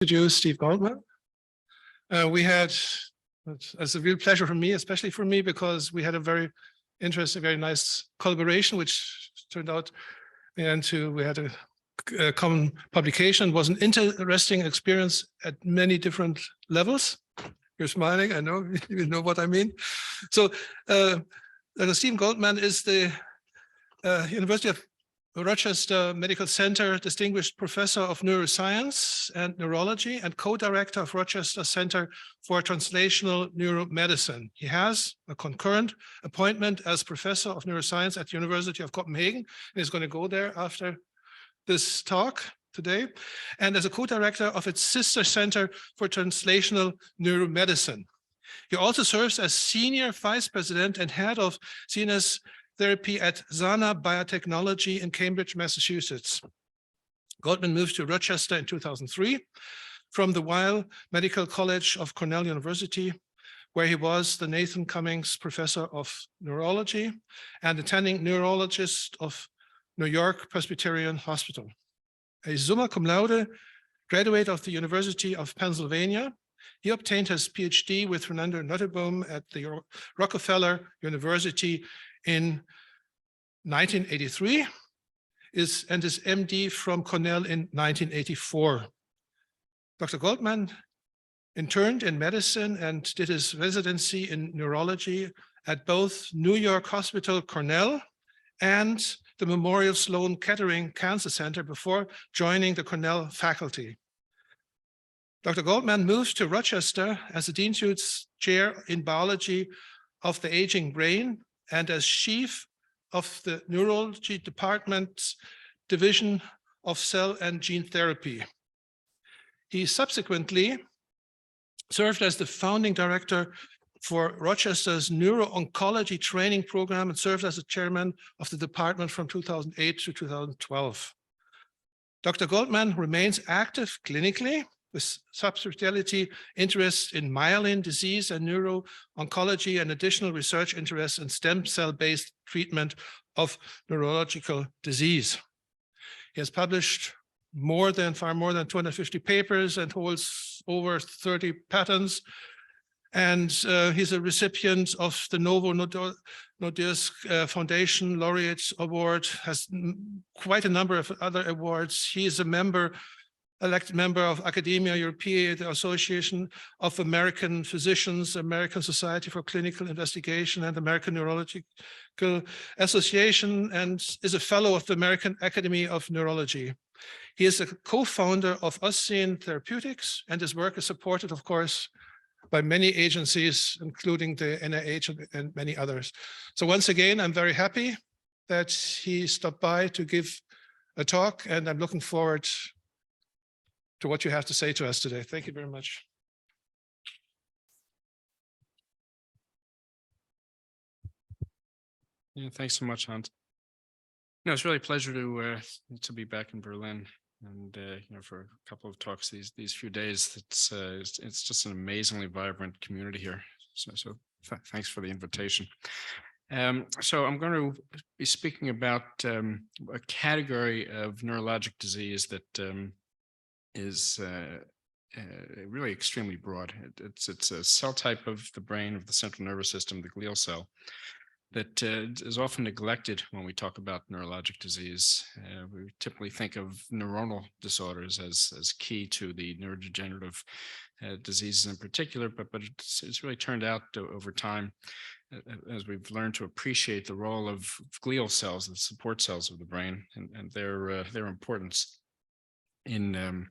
Introduce Steve Goldman. We had, it's a real pleasure for me, especially for me, because we had a very interesting, very nice collaboration, which turned out into, we had a common publication. It was an interesting experience at many different levels. You're smiling, I know, you know what I mean. So Dr. Steve Goldman is the University of Rochester Medical Center Distinguished Professor of Neuroscience and Neurology and co-director of Rochester Center for Translational Neuromedicine. He has a concurrent appointment as Professor of Neuroscience at the University of Copenhagen, and is going to go there after this talk today, and as a co-director of its sister Center for Translational Neuromedicine. He also serves as Senior Vice President and Head of CNS Therapy at Sana Biotechnology in Cambridge, Massachusetts. Goldman moved to Rochester in 2003 from the Weill Medical College of Cornell University, where he was the Nathan Cummings Professor of Neurology and attending neurologist of New York Presbyterian Hospital. A summa cum laude graduate of the University of Pennsylvania, he obtained his PhD with Fernando Nottebohm at the Rockefeller University in 1983, and his MD from Cornell in 1984. Dr. Goldman interned in medicine and did his residency in neurology at both New York Hospital Cornell and the Memorial Sloan Kettering Cancer Center before joining the Cornell faculty. Dr. Goldman moved to Rochester as the Dean Schuetz Chair in Biology of the Aging Brain and as Chief of the Neurology Department's Division of Cell and Gene Therapy. He subsequently served as the founding director for Rochester's neuro-oncology training program and served as the chairman of the department from 2008 to 2012. Dr. Goldman remains active clinically with subspecialty interests in myelin disease and neuro-oncology and additional research interests in stem cell-based treatment of neurological disease. He has published far more than 250 papers and holds over 30 patents. And he's a recipient of the Novo Nordisk Foundation Laureate Award, has quite a number of other awards. He is a elected member of Academia Europaea, the Association of American Physicians, American Society for Clinical Investigation, and American Neurological Association, and is a fellow of the American Academy of Neurology. He is a co-founder of Ocean Therapeutics, and his work is supported, of course, by many agencies, including the NIH and many others. So once again, I'm very happy that he stopped by to give a talk, and I'm looking forward to what you have to say to us today. Thank you very much. Yeah, thanks so much, Hans. No, it's really a pleasure to be back in Berlin, and for a couple of talks these few days. It's just an amazingly vibrant community here. So thanks for the invitation. So I'm going to be speaking about a category of neurologic disease that is really extremely broad. It's a cell type of the brain, of the central nervous system, the glial cell, that is often neglected when we talk about neurologic disease. We typically think of neuronal disorders as key to the neurodegenerative diseases in particular, but it's really turned out over time, as we've learned to appreciate the role of glial cells, the support cells of the brain, and their importance in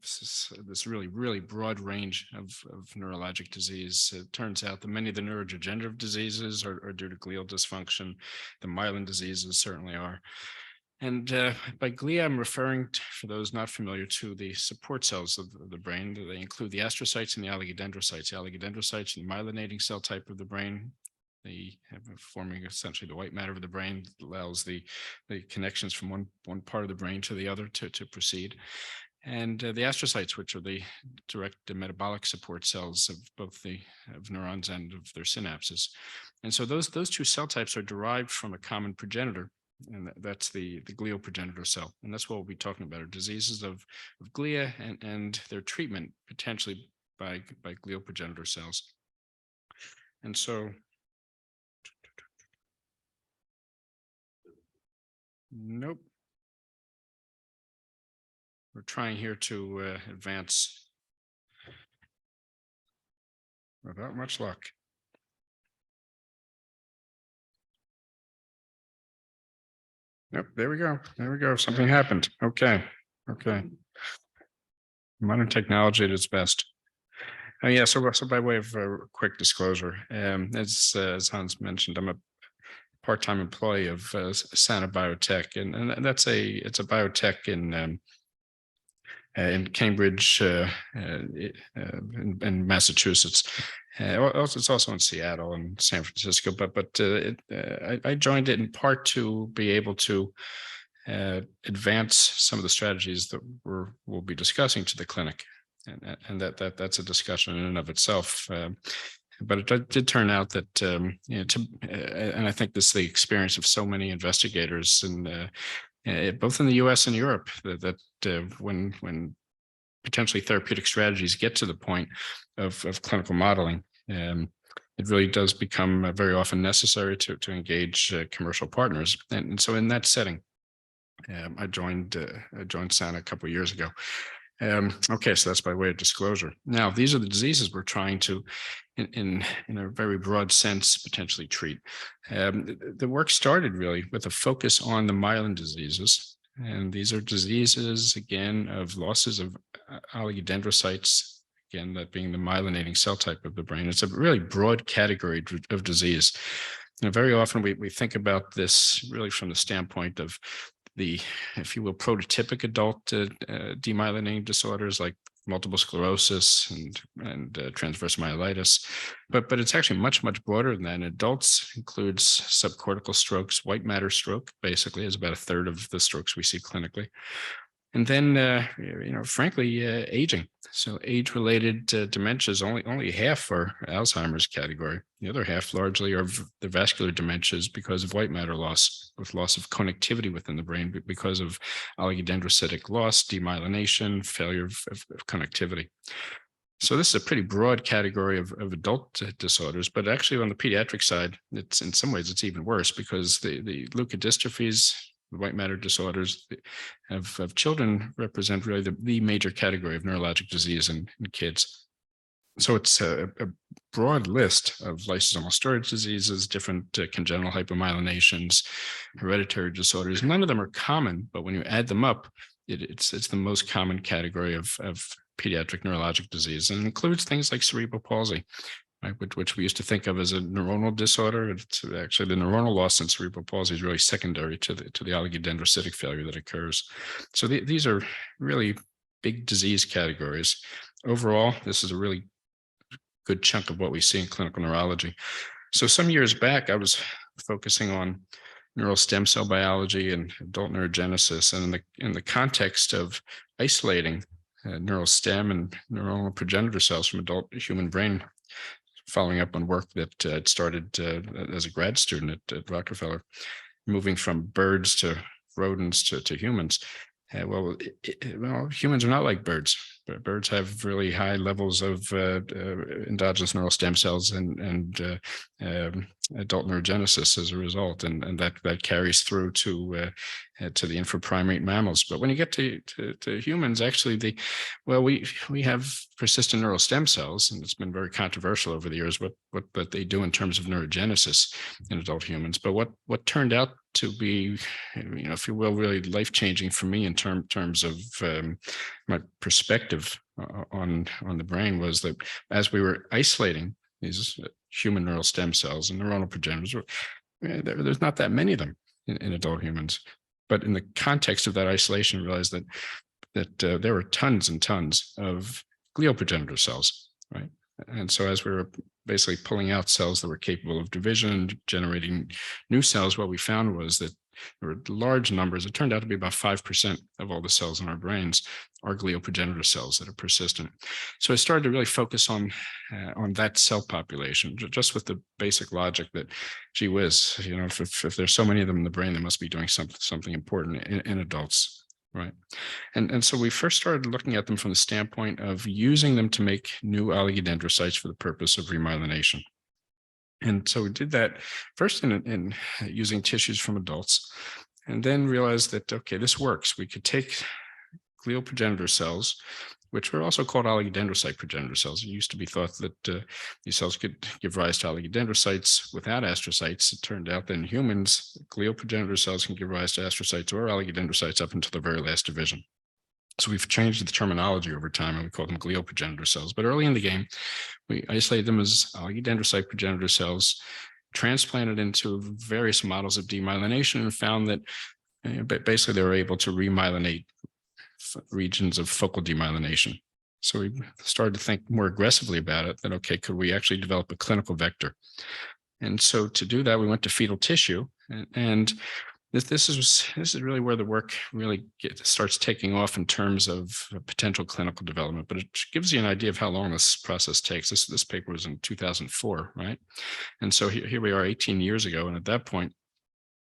this really broad range of neurologic disease. It turns out that many of the neurodegenerative diseases are due to glial dysfunction. The myelin diseases certainly are. And by glia, I'm referring to, for those not familiar, to the support cells of the brain. They include the astrocytes and the oligodendrocytes. The oligodendrocytes, the myelinating cell type of the brain. They have forming essentially the white matter of the brain that allows the connections from one part of the brain to the other to proceed. And the astrocytes, which are the direct metabolic support cells of both of neurons and of their synapses. And so those two cell types are derived from a common progenitor and that's the glial progenitor cell. And that's what we'll be talking about, are diseases of glia and their treatment potentially by glial progenitor cells. And so, nope. We're trying here to advance without much luck. Yep, there we go. There we go. Something happened. Okay. Okay. Modern technology at its best. Yeah, so by way of a quick disclosure, as Hans mentioned, I'm a part-time employee of Sana Biotech, and that's it's a biotech in Cambridge, in Massachusetts. It's also in Seattle and San Francisco, but I joined it in part to be able to advance some of the strategies that we'll be discussing to the clinic, and that's a discussion in and of itself. But it did turn out that, and I think this is the experience of so many investigators, and both in the U.S. and Europe, that when potentially therapeutic strategies get to the point of clinical modeling, it really does become very often necessary to engage commercial partners. And so in that setting, I joined Sana a couple of years ago. Okay, so that's by way of disclosure. Now, these are the diseases we're trying to, in a very broad sense, potentially treat. The work started really with a focus on the myelin diseases. And these are diseases, again, of losses of oligodendrocytes, again, that being the myelinating cell type of the brain. It's a really broad category of disease. And very often we think about this really from the standpoint of the, if you will, prototypic adult demyelinating disorders like multiple sclerosis and transverse myelitis, but it's actually much broader than that. In adults, includes subcortical strokes, white matter stroke, basically, is about a third of the strokes we see clinically. And then, frankly, aging. So age-related dementias, only half are Alzheimer's category. The other half largely are the vascular dementias because of white matter loss, with loss of connectivity within the brain because of oligodendrocytic loss, demyelination, failure of connectivity. So this is a pretty broad category of adult disorders, but actually on the pediatric side, it's in some ways it's even worse because the leukodystrophies, the white matter disorders of children represent really the major category of neurologic disease in kids. So it's a broad list of lysosomal storage diseases, different congenital hypomyelinations, hereditary disorders. None of them are common, but when you add them up, it's the most common category of pediatric neurologic disease, and includes things like cerebral palsy, right, which we used to think of as a neuronal disorder. It's actually the neuronal loss in cerebral palsy is really secondary to the oligodendrocytic failure that occurs. So these are really big disease categories. Overall, this is a really good chunk of what we see in clinical neurology. So some years back, I was focusing on neural stem cell biology and adult neurogenesis, and in the context of isolating neural stem and neuronal progenitor cells from adult human brain, following up on work that I'd started as a grad student at Rockefeller, moving from birds to rodents to humans. Well, humans are not like birds. Birds have really high levels of endogenous neural stem cells and adult neurogenesis as a result, and that carries through to the infraprimate mammals. But when you get to humans, actually, we have persistent neural stem cells, and it's been very controversial over the years what they do in terms of neurogenesis in adult humans. But what turned out to be, if you will, really life-changing for me in terms of my perspective on the brain was that as we were isolating these human neural stem cells and neuronal progenitors, there's not that many of them in adult humans. But in the context of that isolation, we realized that there were tons and tons of glial progenitor cells, right? And so as we were basically pulling out cells that were capable of division, generating new cells, what we found was that there were large numbers. It turned out to be about 5% of all the cells in our brains are glial progenitor cells that are persistent. So I started to really focus on that cell population, just with the basic logic that, gee whiz, if there's so many of them in the brain, they must be doing something important in adults. Right. And so we first started looking at them from the standpoint of using them to make new oligodendrocytes for the purpose of remyelination. And so we did that first in using tissues from adults, and then realized that, okay, this works. We could take glial progenitor cells, which were also called oligodendrocyte progenitor cells. It used to be thought that these cells could give rise to oligodendrocytes without astrocytes. It turned out that in humans, glial progenitor cells can give rise to astrocytes or oligodendrocytes up until the very last division. So we've changed the terminology over time, and we call them glial progenitor cells. But early in the game, we isolated them as oligodendrocyte progenitor cells, transplanted into various models of demyelination, and found that basically they were able to remyelinate regions of focal demyelination. So we started to think more aggressively about it, that, okay, could we actually develop a clinical vector? And so to do that, we went to fetal tissue, and this is really where the work really starts taking off in terms of potential clinical development. But it gives you an idea of how long this process takes. This paper was in 2004, right? And so here we are 18 years ago, and at that point,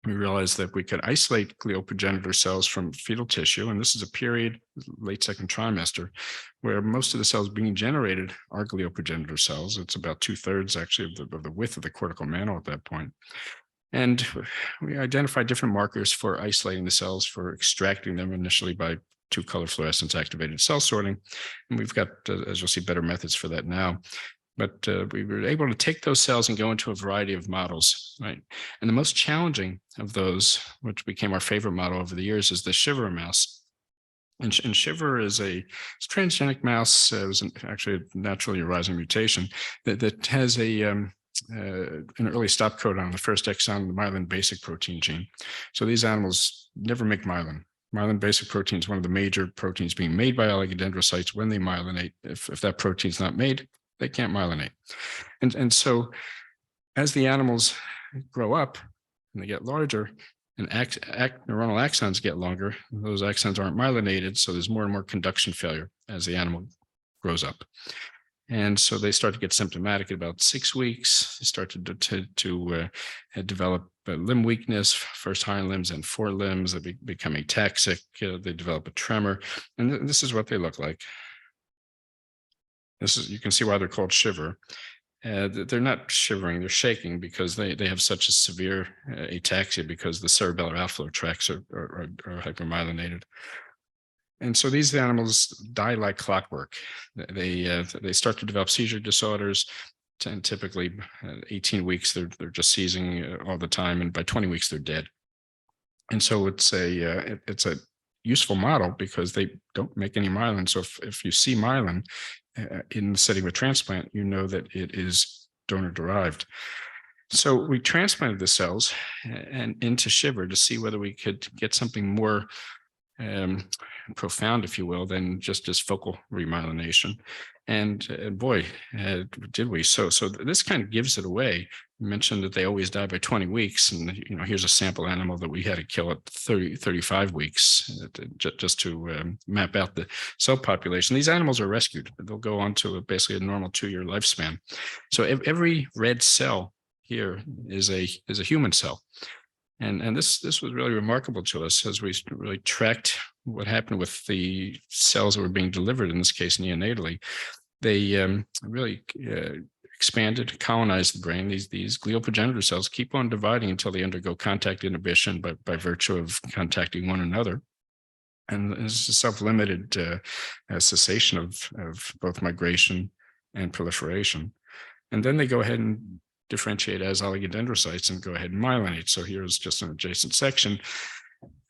we realized that we could isolate glial progenitor cells from fetal tissue. And this is a period, late second trimester, where most of the cells being generated are glial progenitor cells. It's about 2/3 actually of the width of the cortical mantle at that point. And we identified different markers for isolating the cells, for extracting them initially by 2-color fluorescence activated cell sorting. And we've got, as you'll see, better methods for that now. But we were able to take those cells and go into a variety of models, right? And the most challenging of those, which became our favorite model over the years, is the shiver mouse. And shiver is a transgenic mouse. It was actually a naturally arising mutation that has an early stop codon on the first exon of the myelin basic protein gene. So these animals never make myelin. Myelin basic protein is one of the major proteins being made by oligodendrocytes when they myelinate. If that protein's not made, they can't myelinate. And so as the animals grow up and they get larger and neuronal axons get longer, those axons aren't myelinated, so there's more and more conduction failure as the animal grows up. And so they start to get symptomatic at about 6 weeks. They start to develop limb weakness, first hind limbs and forelimbs. They become ataxic. They develop a tremor. And this is what they look like. You can see why they're called shiver. They're not shivering, they're shaking because they have such a severe ataxia because the cerebellar outflow tracts are hypermyelinated. And so these animals die like clockwork. They start to develop seizure disorders, and typically 18 weeks they're just seizing all the time, and by 20 weeks they're dead. And so it's a useful model because they don't make any myelin. So if you see myelin in the setting of a transplant, you know that it is donor derived. So we transplanted the cells and into shiver to see whether we could get something more profound, if you will, than just as focal remyelination. And boy, did we. So this kind of gives it away. You mentioned that they always die by 20 weeks. And, here's a sample animal that we had to kill at 35 weeks just to map out the cell population. These animals are rescued. They'll go on to basically a normal 2-year lifespan. So every red cell here is a human cell. And this was really remarkable to us as we really tracked what happened with the cells that were being delivered, in this case neonatally. They really expanded, colonized the brain. These glial progenitor cells keep on dividing until they undergo contact inhibition by virtue of contacting one another. And this is self-limited cessation of both migration and proliferation. And then they go ahead and differentiate as oligodendrocytes and go ahead and myelinate. So here's just an adjacent section.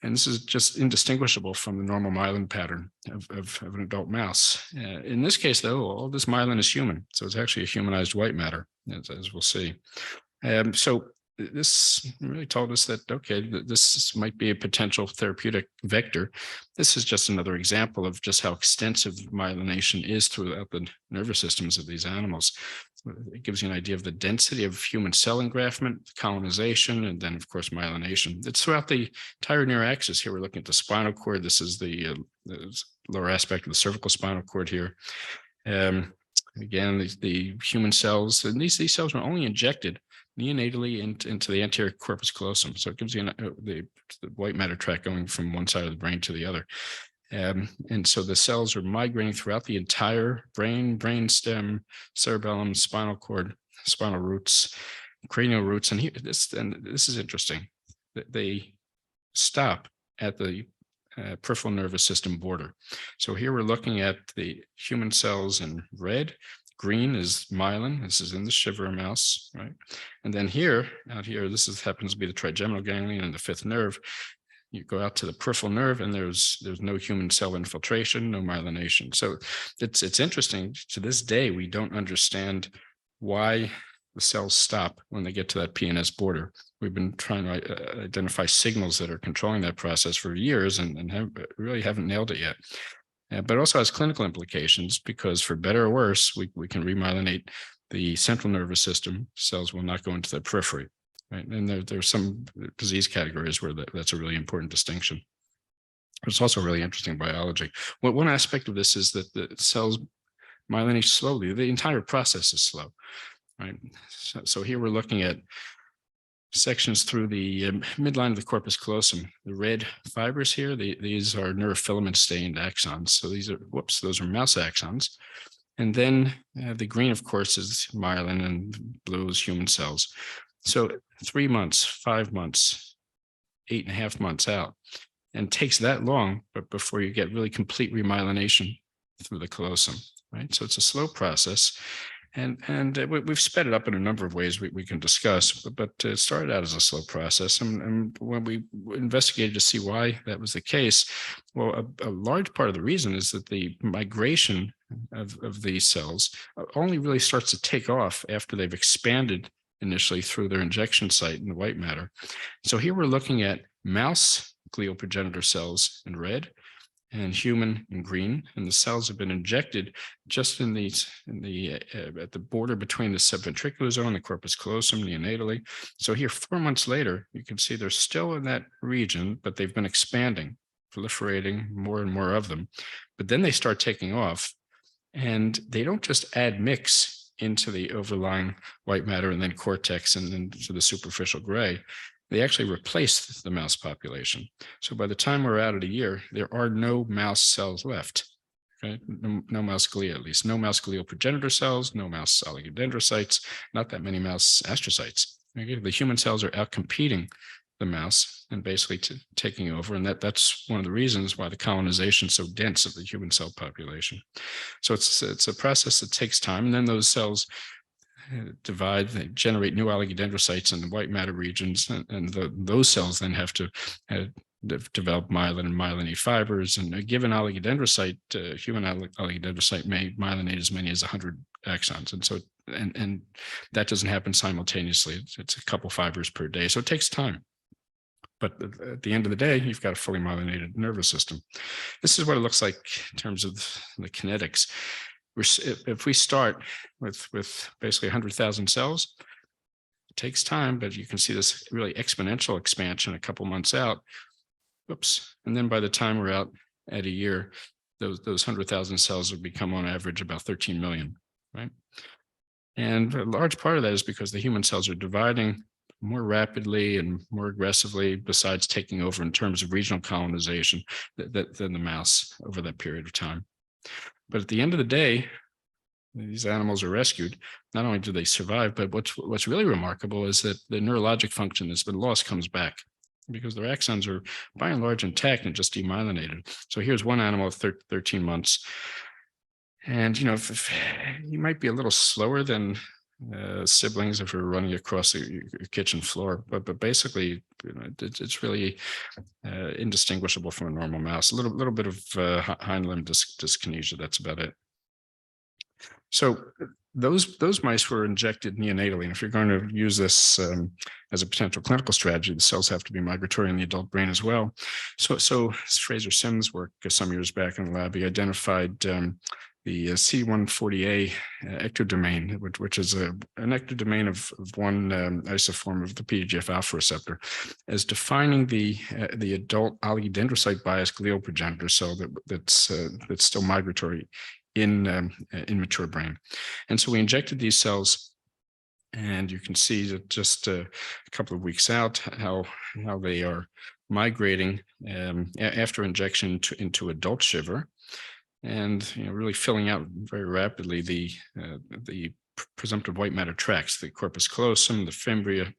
And this is just indistinguishable from the normal myelin pattern of an adult mouse. In this case, though, all this myelin is human. So it's actually a humanized white matter, as we'll see. So this really told us that, okay, this might be a potential therapeutic vector. This is just another example of just how extensive myelination is throughout the nervous systems of these animals. it gives you an idea of the density of human cell engraftment, colonization, and then, of course, myelination. It's throughout the entire neuroaxis. Here we're looking at the spinal cord. This is the lower aspect of the cervical spinal cord here. Again, the human cells, and these cells were only injected neonatally into the anterior corpus callosum. So it gives you the white matter tract going from one side of the brain to the other. And so the cells are migrating throughout the entire brain, brainstem, cerebellum, spinal cord, spinal roots, cranial roots. And this is interesting. They stop at the peripheral nervous system border. So here we're looking at the human cells in red. Green is myelin. This is in the shiver mouse, right? And then out here, this happens to be the trigeminal ganglion and the fifth nerve. You go out to the peripheral nerve, and there's no human cell infiltration, no myelination. So it's interesting. To this day, we don't understand why the cells stop when they get to that PNS border. We've been trying to identify signals that are controlling that process for years, and really haven't nailed it yet. But it also has clinical implications, because for better or worse, we can remyelinate the central nervous system. Cells will not go into the periphery, right? And there's some disease categories where that's a really important distinction. It's also really interesting biology. One aspect of this is that the cells myelinate slowly. The entire process is slow, right? So here we're looking at sections through the midline of the corpus callosum. The red fibers here, these are neurofilament stained axons. So those are mouse axons. And then the green, of course, is myelin, and blue is human cells. So 3 months, 5 months, 8.5 months out, and it takes that long, but before you get really complete remyelination through the callosum, right? So it's a slow process. And we've sped it up in a number of ways we can discuss, but it started out as a slow process. And when we investigated to see why that was the case, well, a large part of the reason is that the migration of these cells only really starts to take off after they've expanded initially through their injection site in the white matter. So here we're looking at mouse glial progenitor cells in red, and human in green, and the cells have been injected just at the border between the subventricular zone and the corpus callosum neonatally. So here, 4 months later, you can see they're still in that region, but they've been expanding, proliferating more and more of them. But then they start taking off, and they don't just admix into the overlying white matter and then cortex and then to the superficial gray. They actually replace the mouse population. So by the time we're out at a year, there are no mouse cells left. Okay? No mouse glia, at least. No mouse glial progenitor cells, no mouse oligodendrocytes, not that many mouse astrocytes. Okay? The human cells are out competing the mouse and basically taking over. And that's one of the reasons why the colonization is so dense of the human cell population. So it's a process that takes time. And then those cells divide, they generate new oligodendrocytes in the white matter regions, and those cells then have to develop myelin and myelinate fibers. And a given oligodendrocyte, human oligodendrocyte, may myelinate as many as 100 axons. And so, and that doesn't happen simultaneously. It's a couple fibers per day. So it takes time. But at the end of the day, you've got a fully myelinated nervous system. This is what it looks like in terms of the kinetics. If we start with basically 100,000 cells, it takes time, but you can see this really exponential expansion a couple months out. Oops. And then by the time we're out at a year, those 100,000 cells will become on average about 13 million, right? And a large part of that is because the human cells are dividing more rapidly and more aggressively, besides taking over in terms of regional colonization than the mouse over that period of time. But at the end of the day, these animals are rescued. Not only do they survive, but what's really remarkable is that the neurologic function that's been lost comes back, because their axons are by and large intact and just demyelinated. So here's one animal at 13 months. And, you know, if you might be a little slower than siblings if you're running across the kitchen floor, but basically, you know, it's really indistinguishable from a normal mouse. A little bit of hind limb dyskinesia. That's about it. So those mice were injected neonatally, and if you're going to use this as a potential clinical strategy, the cells have to be migratory in the adult brain as well. So Fraser Sims' work some years back in the lab, he identified CD140A ectodomain, which is an ectodomain of one isoform of the PDGF alpha receptor, as defining the adult oligodendrocyte biased glial progenitor cell that's still migratory in mature brain. And so we injected these cells, and you can see that just a couple of weeks out how they are migrating after injection into adult shiver, and really filling out very rapidly the presumptive white matter tracts, the corpus callosum, the fimbria,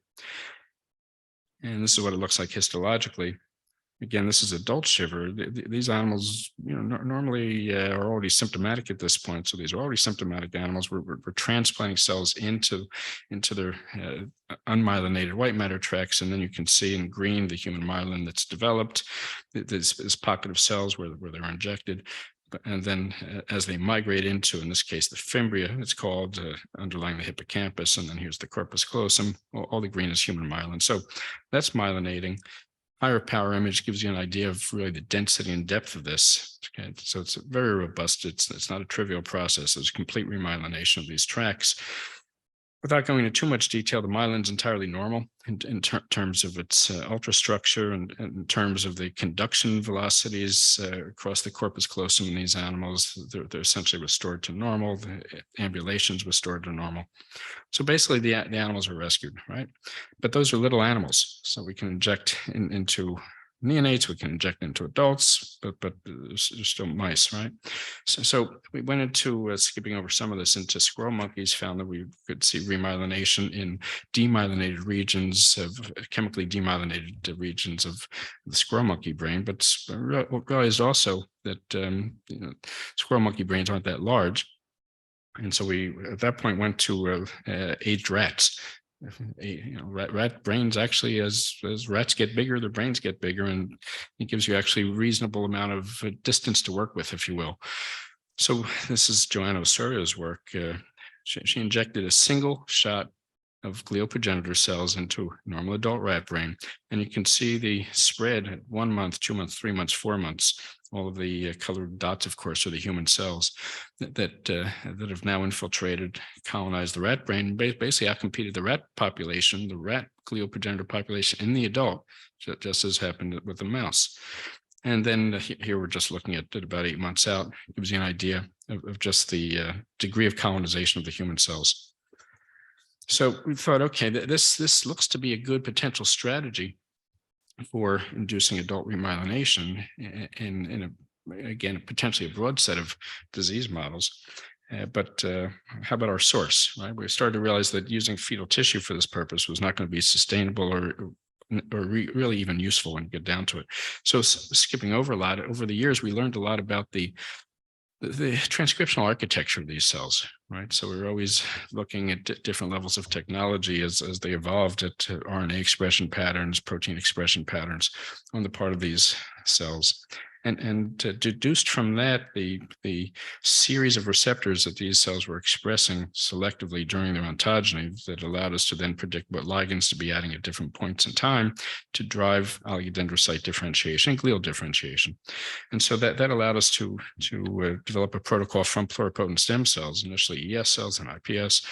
and this is what it looks like histologically. Again, this is adult shiver. These animals, normally are already symptomatic at this point. So these are already symptomatic animals. We're transplanting cells into their unmyelinated white matter tracts, and then you can see in green the human myelin that's developed. This pocket of cells where they're injected. And then as they migrate into, in this case, the fimbria, it's called, underlying the hippocampus, and then here's the corpus callosum. All the green is human myelin. So that's myelinating. Higher power image gives you an idea of really the density and depth of this. Okay, so it's very robust. It's not a trivial process. There's complete remyelination of these tracts. Without going into too much detail, the myelin is entirely normal in terms of its ultrastructure and in terms of the conduction velocities across the corpus callosum in these animals. They're essentially restored to normal. The ambulation's restored to normal. So basically, the animals are rescued, right? But those are little animals, so we can inject into neonates, we can inject into adults, but there's still mice, right? So we went into skipping over some of this into squirrel monkeys, found that we could see remyelination in demyelinated regions of chemically demyelinated regions of the squirrel monkey brain, but realized also that squirrel monkey brains aren't that large. And so we, at that point, went to aged rats. Rat brains actually, as rats get bigger, their brains get bigger, and it gives you actually a reasonable amount of distance to work with, if you will. So this is Joanna Osorio's work. She injected a single shot of glial progenitor cells into normal adult rat brain, and you can see the spread at 1 month, 2 months, 3 months, 4 months. All of the colored dots, of course, are the human cells that have now infiltrated, colonized the rat brain, basically outcompeted the rat population, the rat glial progenitor population in the adult, just as happened with the mouse. And then here we're just looking at about 8 months out. It gives you an idea of just the degree of colonization of the human cells. So we thought, okay, this looks to be a good potential strategy for inducing adult remyelination in again, potentially a broad set of disease models. But how about our source, right? We started to realize that using fetal tissue for this purpose was not going to be sustainable or really even useful when you get down to it. So skipping over a lot, over the years, we learned a lot about the transcriptional architecture of these cells, right? So we're always looking at different levels of technology as they evolved at RNA expression patterns, protein expression patterns on the part of these cells. And deduced from that, the series of receptors that these cells were expressing selectively during their ontogeny that allowed us to then predict what ligands to be adding at different points in time to drive oligodendrocyte differentiation and glial differentiation. And so that allowed us to develop a protocol from pluripotent stem cells, initially ES cells and IPS,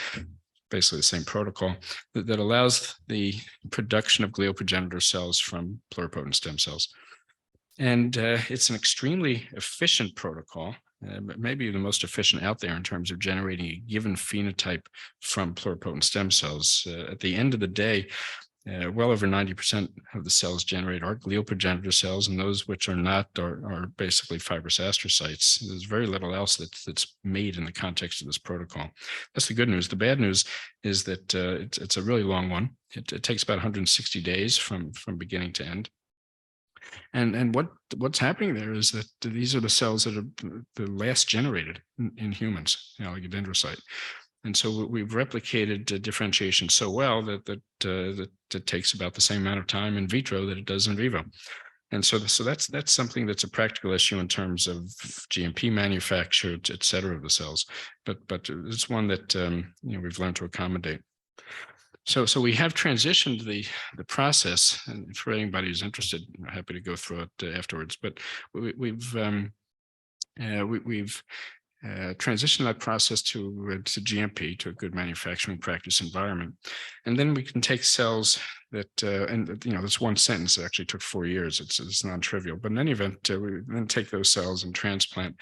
basically the same protocol that allows the production of glial progenitor cells from pluripotent stem cells. And it's an extremely efficient protocol, maybe the most efficient out there in terms of generating a given phenotype from pluripotent stem cells. At the end of the day, well over 90% of the cells generated are glial progenitor cells, and those which are not are basically fibrous astrocytes. There's very little else that's made in the context of this protocol. That's the good news. The bad news is that it's a really long one. It takes about 160 days from beginning to end. And what's happening there is that these are the cells that are the last generated in humans, oligodendrocyte. And so we've replicated differentiation so well that it takes about the same amount of time in vitro that it does in vivo. And so that's something that's a practical issue in terms of GMP manufacture, et cetera, of the cells. But it's one that we've learned to accommodate. So we have transitioned the process, and for anybody who's interested, I'm happy to go through it afterwards. But we've transition that process to GMP, to a good manufacturing practice environment. And then we can take cells that, and you know, this one sentence actually took 4 years. It's non-trivial, but in any event, we then take those cells and transplant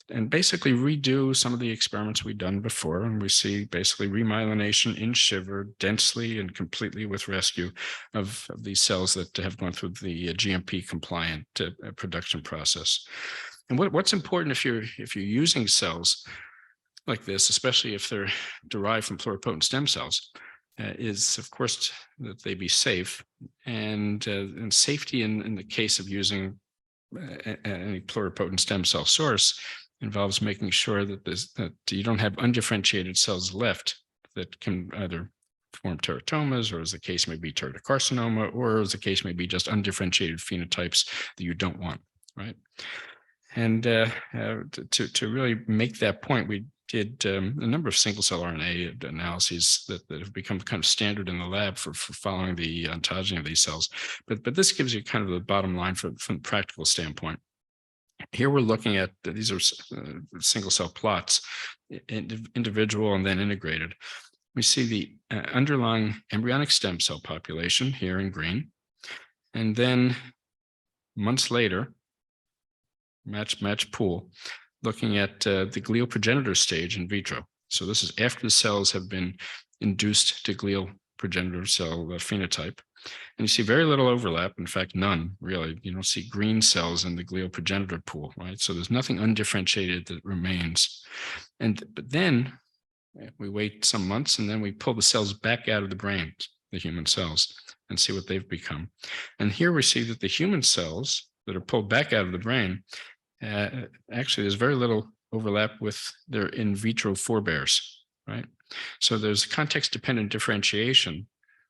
and basically redo some of the experiments we've done before. And we see basically remyelination in shiver densely and completely with rescue of these cells that have gone through the GMP compliant production process. And what's important if you're using cells like this, especially if they're derived from pluripotent stem cells, is of course that they be safe, and safety in the case of using any pluripotent stem cell source involves making sure that you don't have undifferentiated cells left that can either form teratomas, or as the case may be teratocarcinoma, or as the case may be just undifferentiated phenotypes that you don't want, right? And to really make that point, we did a number of single cell RNA analyses that have become kind of standard in the lab for following the ontogeny of these cells. But this gives you kind of the bottom line from the practical standpoint. Here we're looking at, these are single cell plots, individual and then integrated. We see the underlying embryonic stem cell population here in green. And then months later, match pool, looking at the glial progenitor stage in vitro. So this is after the cells have been induced to glial progenitor cell phenotype. And you see very little overlap, in fact, none really. You don't see green cells in the glial progenitor pool, right? So there's nothing undifferentiated that remains. But then we wait some months, and then we pull the cells back out of the brain, the human cells, and see what they've become. And here we see that the human cells that are pulled back out of the brain, actually there's very little overlap with their in vitro forebears, right? So there's context-dependent differentiation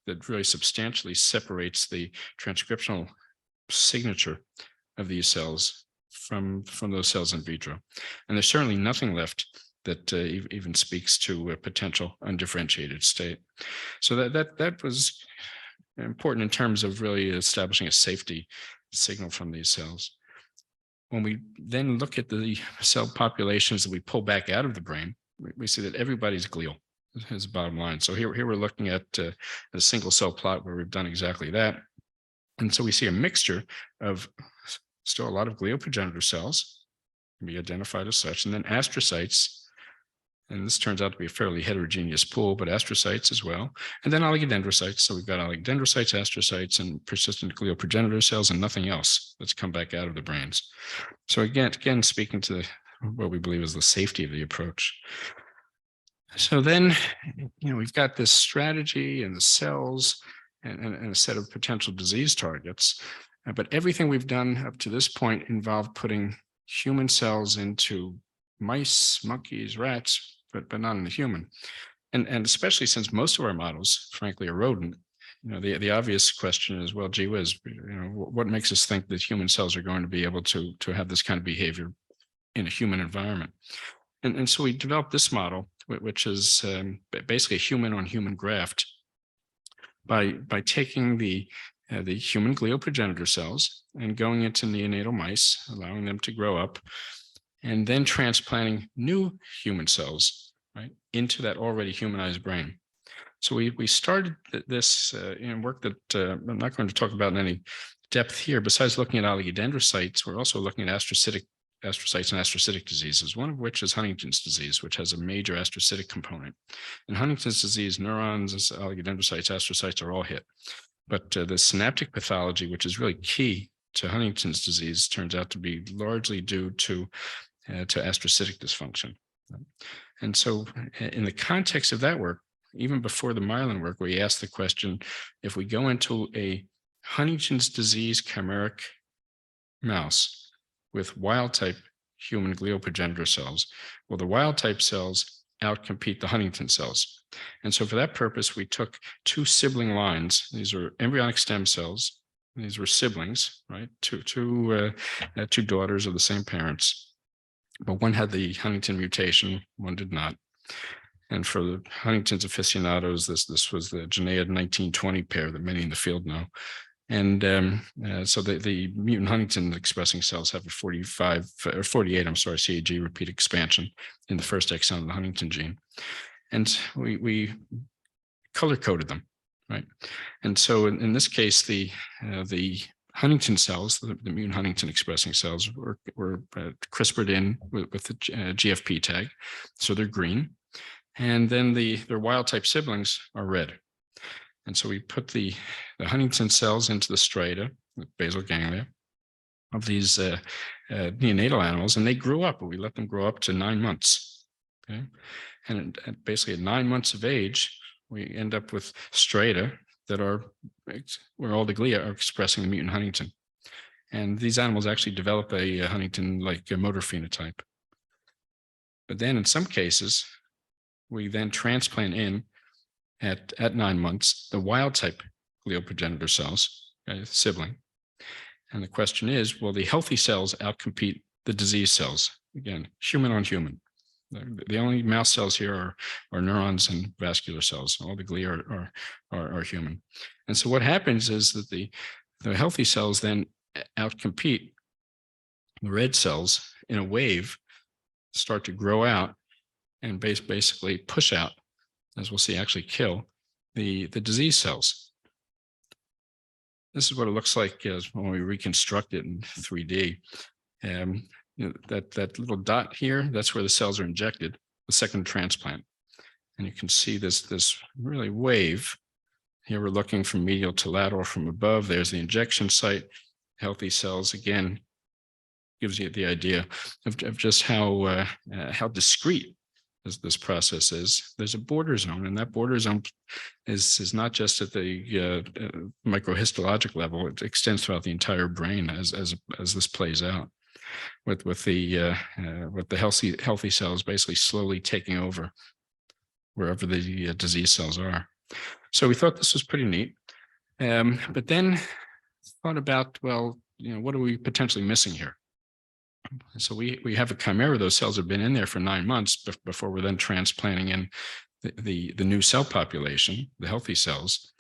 that really substantially separates the transcriptional signature of these cells from those cells in vitro. And there's certainly nothing left that even speaks to a potential undifferentiated state. So that was important in terms of really establishing a safety signal from these cells. When we then look at the cell populations that we pull back out of the brain, we see that everybody's glial is the bottom line. So here we're looking at a single cell plot where we've done exactly that. And so we see a mixture of still a lot of glial progenitor cells, can be identified as such, and then astrocytes. And this turns out to be a fairly heterogeneous pool, but astrocytes as well. And then oligodendrocytes. So we've got oligodendrocytes, astrocytes, and persistent glial progenitor cells, and nothing else that's come back out of the brains. So again, speaking to what we believe is the safety of the approach. So then, we've got this strategy and the cells and a set of potential disease targets. But everything we've done up to this point involved putting human cells into mice, monkeys, rats, but not in the human. And especially since most of our models, frankly, are rodent, the obvious question is, well, gee whiz, what makes us think that human cells are going to be able to have this kind of behavior in a human environment? And so we developed this model, which is basically a human on human graft, by taking the human glial progenitor cells and going into neonatal mice, allowing them to grow up, and then transplanting new human cells, right, into that already humanized brain. So we started this work that I'm not going to talk about in any depth here. Besides looking at oligodendrocytes, we're also looking at astrocytes and astrocytic diseases, one of which is Huntington's disease, which has a major astrocytic component. In Huntington's disease, neurons, oligodendrocytes, astrocytes are all hit. But the synaptic pathology, which is really key to Huntington's disease, turns out to be largely due to astrocytic dysfunction. And so in the context of that work, even before the myelin work, we asked the question, if we go into a Huntington's disease chimeric mouse with wild type human glial progenitor cells, will the wild type cells outcompete the Huntington cells? And so for that purpose, we took two sibling lines. These are embryonic stem cells. These were siblings, right? Two daughters of the same parents. But one had the Huntington mutation, one did not. And for the Huntington's aficionados, this was the Janaeid 1920 pair that many in the field know. And so the mutant Huntington expressing cells have a 45 or 48, I'm sorry, CAG repeat expansion in the first exon of the Huntington gene. And we color coded them, right? And so in this case, the Huntington cells, the mutant Huntington expressing cells were CRISPRed in with the GFP tag. So they're green. And then their wild type siblings are red. And so we put the Huntington cells into the striata, the basal ganglia of these neonatal animals, and they grew up. We let them grow up to 9 months. Okay. And basically at 9 months of age, we end up with striata that are where all the glia are expressing the mutant Huntington. And these animals actually develop a Huntington-like motor phenotype. But then in some cases, we then transplant in at 9 months the wild type glial progenitor cells, sibling. And the question is, will the healthy cells outcompete the disease cells? Again, human on human. The only mouse cells here are neurons and vascular cells. All the glia are human. And so what happens is that the healthy cells then outcompete the red cells in a wave, start to grow out and basically push out, as we'll see, actually kill the disease cells. This is what it looks like when we reconstruct it in 3D. That little dot here, that's where the cells are injected, the second transplant. And you can see this really wave. Here we're looking from medial to lateral from above. There's the injection site. Healthy cells, again, gives you the idea of just how discrete this process is. There's a border zone, and that border zone is not just at the microhistologic level. It extends throughout the entire brain as this plays out, with the healthy cells basically slowly taking over wherever the disease cells are. So we thought this was pretty neat, but then thought about, well, what are we potentially missing here? So we have a chimera. Those cells have been in there for 9 months before we're then transplanting in the new cell population, the healthy cells.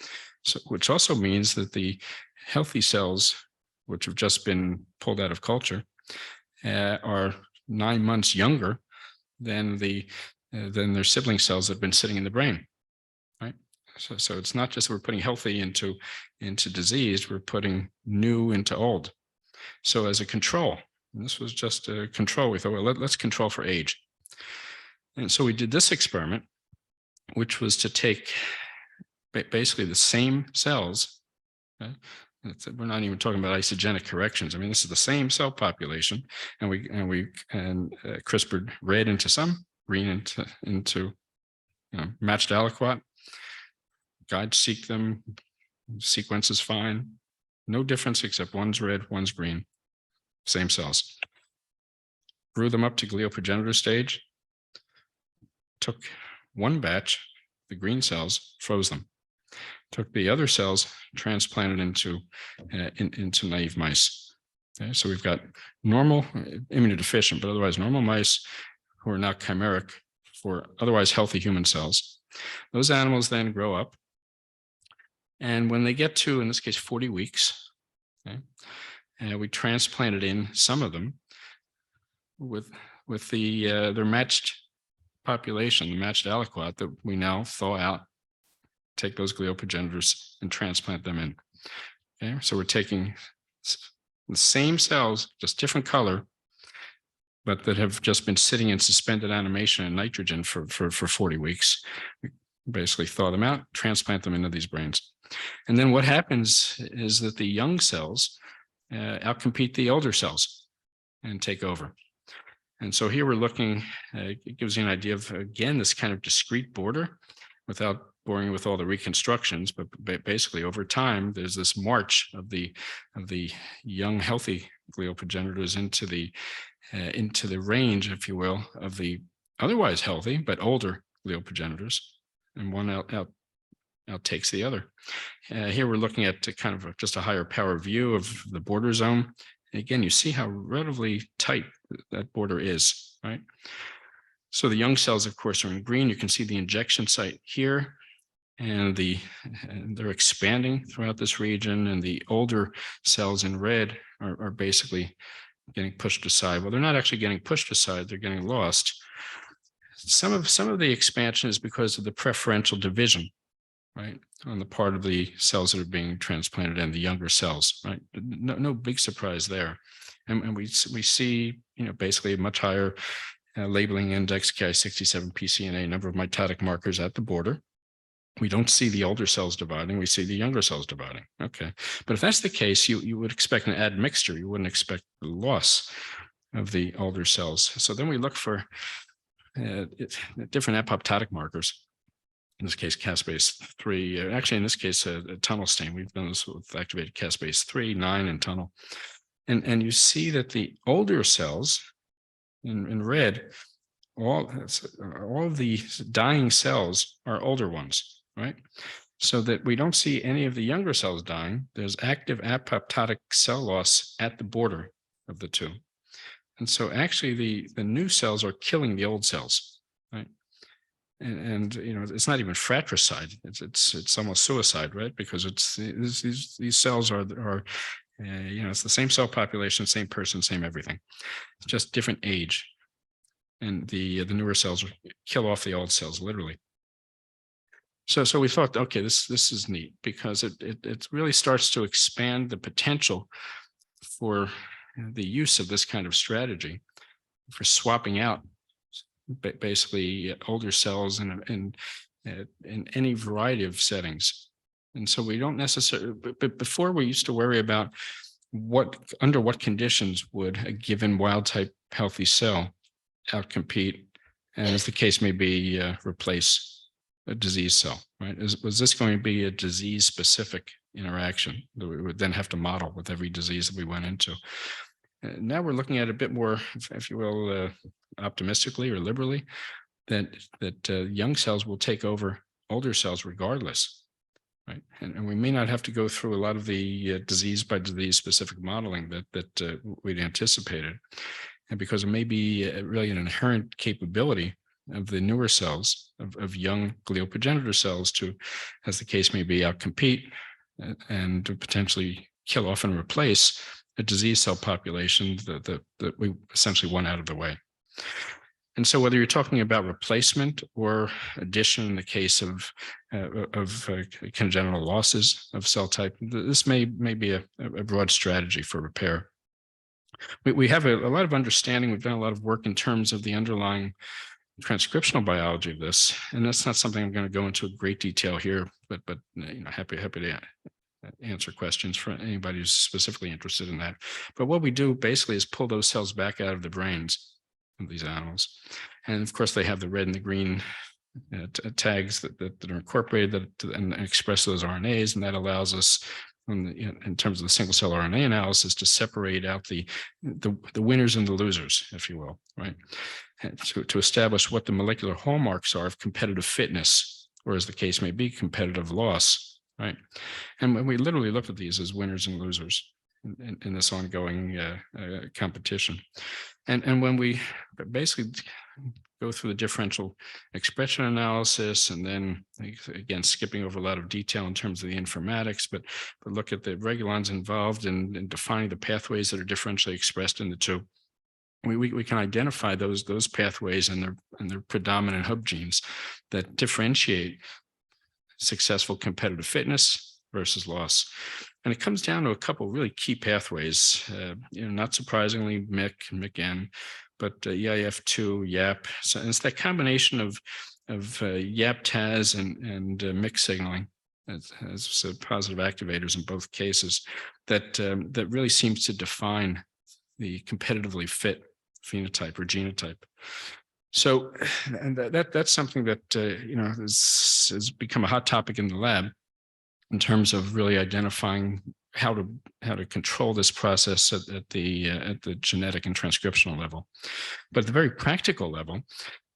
So, which also means that the healthy cells, which have just been pulled out of culture, are 9 months younger than their sibling cells that have been sitting in the brain, right? So it's not just we're putting healthy into disease, we're putting new into old. So as a control, and this was just a control, we thought, well, let's control for age. And so we did this experiment, which was to take basically the same cells. Okay? We're not even talking about isogenic corrections. I mean, this is the same cell population, and we CRISPRed red into some, green into matched aliquot. Guide seek them. Sequence is fine. No difference except one's red, one's green. Same cells. Grew them up to glial progenitor stage. Took one batch, the green cells, froze them. Took the other cells, transplanted into naive mice. Okay, so we've got normal, immunodeficient, but otherwise normal mice who are now chimeric for otherwise healthy human cells. Those animals then grow up. And when they get to, in this case, 40 weeks, okay, we transplanted in some of them with their matched population, the matched aliquot that we now thaw out, take those glial progenitors and transplant them in. Okay, so we're taking the same cells, just different color, but that have just been sitting in suspended animation and nitrogen for 40 weeks. We basically thaw them out, transplant them into these brains. And then what happens is that the young cells outcompete the older cells and take over. And so here we're looking, it gives you an idea of, again, this kind of discrete border without boring you with all the reconstructions, but basically over time, there's this march of the young, healthy glial progenitors into the range, if you will, of the otherwise healthy, but older glial progenitors, and one out takes the other. Here we're looking at kind of just a higher power view of the border zone. And again, you see how relatively tight that border is, right? So the young cells, of course, are in green. You can see the injection site here. and they're expanding throughout this region, and the older cells in red are basically getting pushed aside. Well, they're not actually getting pushed aside, they're getting lost. Some of the expansion is because of the preferential division, right, on the part of the cells that are being transplanted and the younger cells, right? No big surprise there. And we see, basically a much higher labeling index, Ki67 pCNA, number of mitotic markers at the border. We don't see the older cells dividing, we see the younger cells dividing. Okay. But if that's the case, you would expect an admixture. You wouldn't expect the loss of the older cells. So then we look for different apoptotic markers. In this case, caspase-3, actually in this case, a tunnel stain. We've done this with activated caspase-3, 9, and tunnel. And you see that the older cells in red, all of the dying cells are older ones, right? So that we don't see any of the younger cells dying. There's active apoptotic cell loss at the border of the two. And so actually the new cells are killing the old cells, right? And it's not even fratricide. It's almost suicide, right? Because these cells are it's the same cell population, same person, same everything. It's just different age. And the newer cells kill off the old cells, literally. So we thought, okay, this is neat because it really starts to expand the potential for the use of this kind of strategy for swapping out basically older cells in any variety of settings. And so we don't necessarily, but before we used to worry about under what conditions would a given wild type healthy cell outcompete, and as the case may be, replace a disease cell, right? Was this going to be a disease specific interaction that we would then have to model with every disease that we went into? Now we're looking at a bit more, if you will, optimistically or liberally, that young cells will take over older cells regardless, right? And we may not have to go through a lot of the disease by disease specific modeling that we'd anticipated, and because it may be really an inherent capability of the newer cells of young glial progenitor cells to, as the case may be, outcompete and to potentially kill off and replace a disease cell population that we essentially want out of the way. And so whether you're talking about replacement or addition in the case of congenital losses of cell type, this may be a broad strategy for repair. We have a lot of understanding. We've done a lot of work in terms of the underlying transcriptional biology of this, and that's not something I'm going to go into great detail here, but happy to answer questions for anybody who's specifically interested in that. But what we do basically is pull those cells back out of the brains of these animals. And of course, they have the red and the green tags that are incorporated and express those RNAs. And that allows us, in terms of the single cell RNA analysis, to separate out the winners and the losers, if you will, right? And to establish what the molecular hallmarks are of competitive fitness, or as the case may be, competitive loss. Right. And when we literally look at these as winners and losers in this ongoing competition. And when we basically go through the differential expression analysis, and then again, skipping over a lot of detail in terms of the informatics, but look at the regulons involved in defining the pathways that are differentially expressed in the two. We can identify those pathways and their predominant hub genes that differentiate successful competitive fitness versus loss. And it comes down to a couple of really key pathways, not surprisingly, MYC-N, but EIF2, YAP. So it's that combination of YAP-TAZ and MYC signaling as positive activators in both cases that really seems to define the competitively fit phenotype or genotype. So, and that's something that has become a hot topic in the lab in terms of really identifying how to control this process at the genetic and transcriptional level. But at the very practical level,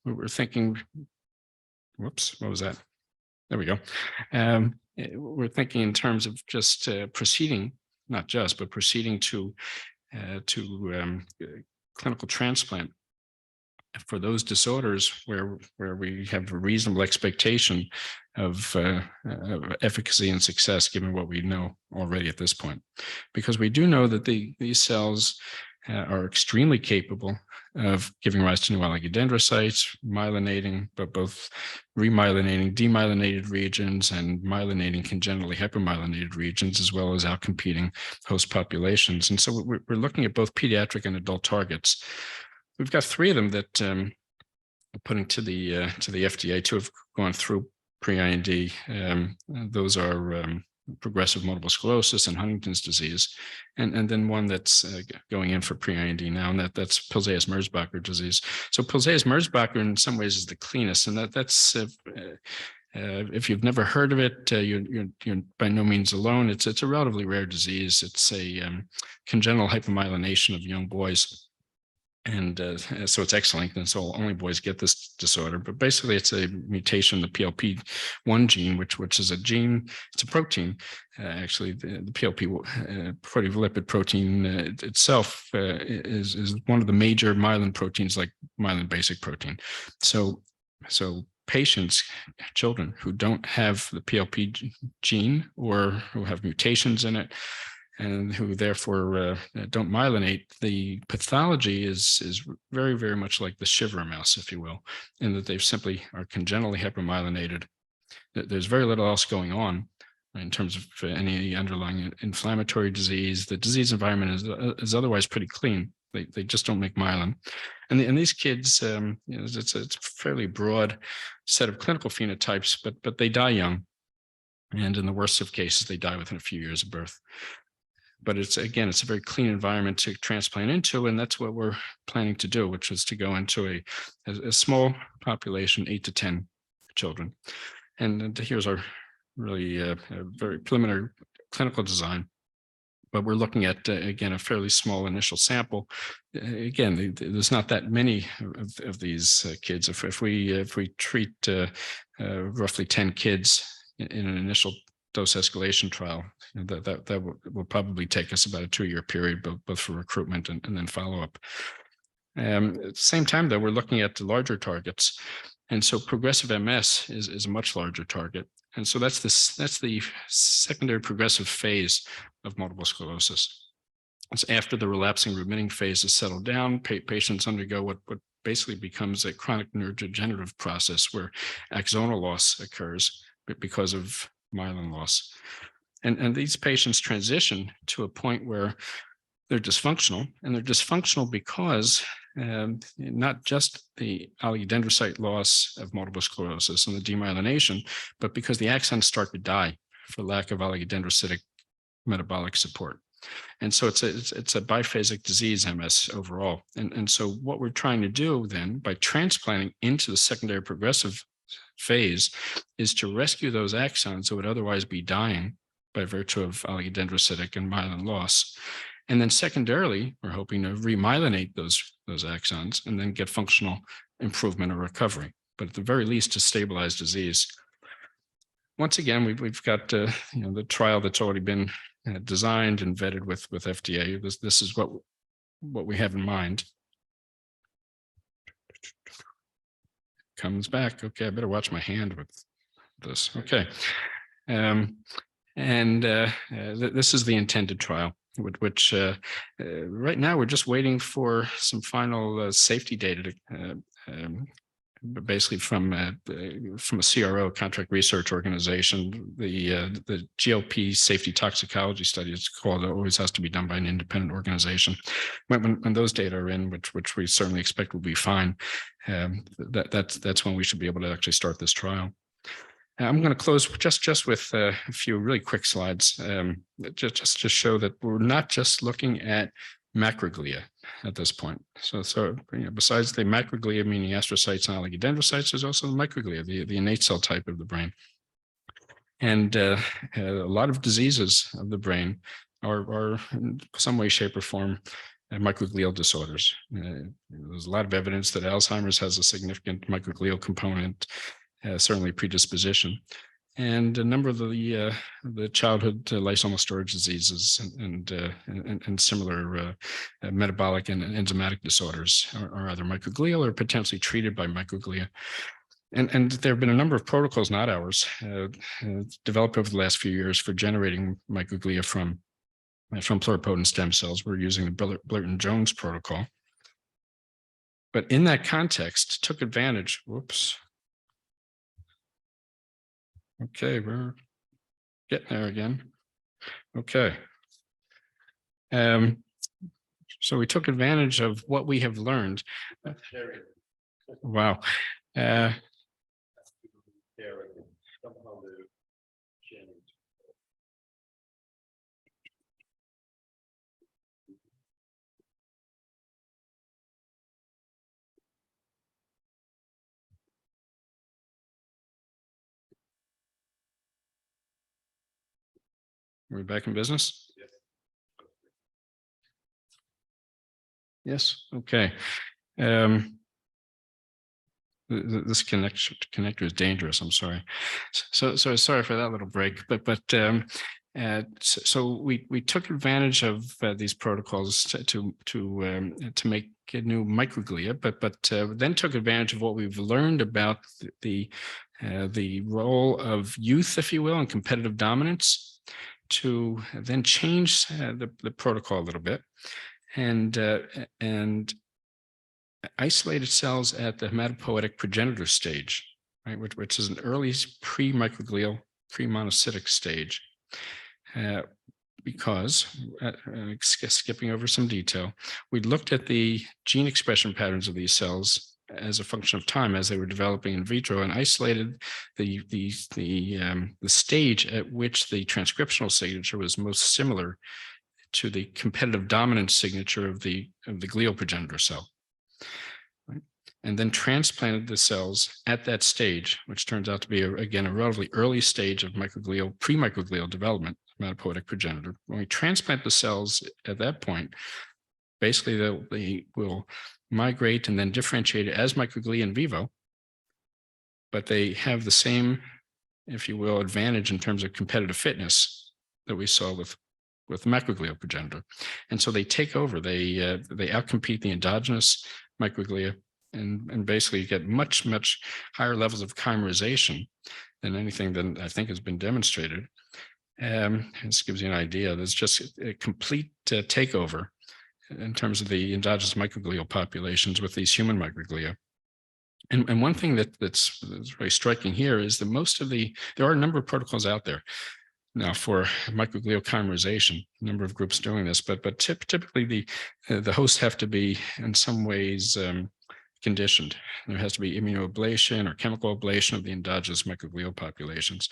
we were thinking, whoops, what was that? There we go. We're thinking in terms of just proceeding, not just, but proceeding to clinical transplant for those disorders where we have a reasonable expectation of efficacy and success, given what we know already at this point. Because we do know that these cells are extremely capable of giving rise to new oligodendrocytes, myelinating, but both remyelinating demyelinated regions and myelinating congenitally hypermyelinated regions, as well as outcompeting host populations. And so we're looking at both pediatric and adult targets. We've got 3 of them that we're putting to the FDA. 2 have gone through pre-IND. Those are progressive multiple sclerosis and Huntington's disease, and then one that's going in for pre-IND now, and that's Pelizaeus-Merzbacher disease. So Pelizaeus-Merzbacher in some ways is the cleanest, and that's if you've never heard of it, you're by no means alone. It's a relatively rare disease. It's a congenital hypomyelination of young boys. And so it's X-linked, and so only boys get this disorder. But basically, it's a mutation in the PLP1 gene, which is a gene. It's a protein. Actually, the PLP proteolipid protein itself is one of the major myelin proteins, like myelin basic protein. So patients, children who don't have the PLP gene or who have mutations in it, and who therefore don't myelinate, the pathology is very, very much like the shiver mouse, if you will, in that they simply are congenitally hypermyelinated. There's very little else going on in terms of any underlying inflammatory disease. The disease environment is otherwise pretty clean. They just don't make myelin. And these kids, it's a fairly broad set of clinical phenotypes, but they die young. And in the worst of cases, they die within a few years of birth. But it's a very clean environment to transplant into, and that's what we're planning to do, which is to go into a small population, 8 to 10 children. And here's our really very preliminary clinical design. But we're looking at, again, a fairly small initial sample. Again, there's not that many of these kids. If we treat roughly 10 kids in an initial dose escalation trial, that will probably take us about a 2-year period, both for recruitment and then follow-up. At the same time, though, we're looking at the larger targets. And so progressive MS is a much larger target. And so that's the secondary progressive phase of multiple sclerosis. It's after the relapsing remitting phase is settled down, patients undergo what basically becomes a chronic neurodegenerative process where axonal loss occurs because of myelin loss. And these patients transition to a point where they're dysfunctional, and they're dysfunctional because not just the oligodendrocyte loss of multiple sclerosis and the demyelination, but because the axons start to die for lack of oligodendrocytic metabolic support. And so it's a biphasic disease, MS overall. And so what we're trying to do then, by transplanting into the secondary progressive phase, is to rescue those axons that would otherwise be dying by virtue of oligodendrocytic and myelin loss. And then secondarily, we're hoping to remyelinate those axons and then get functional improvement or recovery, but at the very least to stabilize disease. Once again, we've got the trial that's already been designed and vetted with FDA. This is what we have in mind. Comes back. Okay, I better watch my hand with this. Okay. This is the intended trial, which right now we're just waiting for some final safety data basically from a CRO, contract research organization. The GLP safety toxicology study, it's called, it always has to be done by an independent organization. When those data are in, which we certainly expect will be fine, that's when we should be able to actually start this trial. I'm going to close just with a few really quick slides, just to show that we're not just looking at Microglia at this point. So besides the Microglia, meaning astrocytes and oligodendrocytes, there's also the Microglia, the innate cell type of the brain. And a lot of diseases of the brain are in some way, shape, or form microglial disorders. There's a lot of evidence that Alzheimer's has a significant microglial component, certainly predisposition. and a number of the childhood lysosomal storage diseases and similar metabolic and enzymatic disorders are either microglial or potentially treated by microglia. And there have been a number of protocols, not ours, developed over the last few years for generating microglia from pluripotent stem cells. We're using the Burton-Jones protocol. But in that context, took advantage, whoops. Okay, we're getting there again. Okay. So we took advantage of what we have learned. Wow. Are we back in business? Yes. Okay. This connector is dangerous. I'm sorry. So sorry for that little break. So we took advantage of these protocols to make new microglia, but then took advantage of what we've learned about the role of youth, if you will, and competitive dominance, to then change the protocol a little bit and isolated cells at the hematopoietic progenitor stage, right, which is an early pre-microglial, pre-monocytic stage, because, skipping over some detail, we looked at the gene expression patterns of these cells as a function of time as they were developing in vitro, and isolated the stage at which the transcriptional signature was most similar to the competitive dominance signature of the glial progenitor cell. Right? And then transplanted the cells at that stage, which turns out to be, again, a relatively early stage of microglial, pre-microglial development, hematopoietic progenitor. When we transplant the cells at that point, basically they will migrate and then differentiate as microglia in vivo, but they have the same, if you will, advantage in terms of competitive fitness that we saw with macroglial progenitor. And so they take over, they outcompete the endogenous microglia and basically get much higher levels of chimerization than anything that I think has been demonstrated. This gives you an idea. There's just a complete takeover in terms of the endogenous microglial populations with these human microglia. And one thing that's really striking here is that there are a number of protocols out there now for microglial chimerization, a number of groups doing this, but typically the hosts have to be in some ways conditioned. There has to be immunoablation or chemical ablation of the endogenous microglial populations.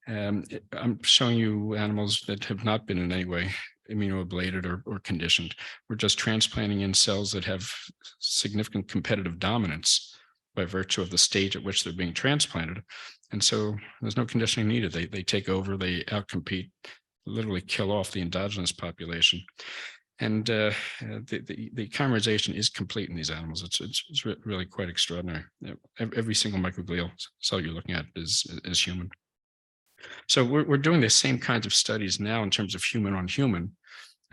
I'm showing you animals that have not been in any way immunoablated or conditioned. We're just transplanting in cells that have significant competitive dominance by virtue of the stage at which they're being transplanted. And so there's no conditioning needed. They take over, they outcompete, literally kill off the endogenous population. And the chimerization is complete in these animals. It's really quite extraordinary. Every single microglial cell you're looking at is human. So we're doing the same kinds of studies now in terms of human on human,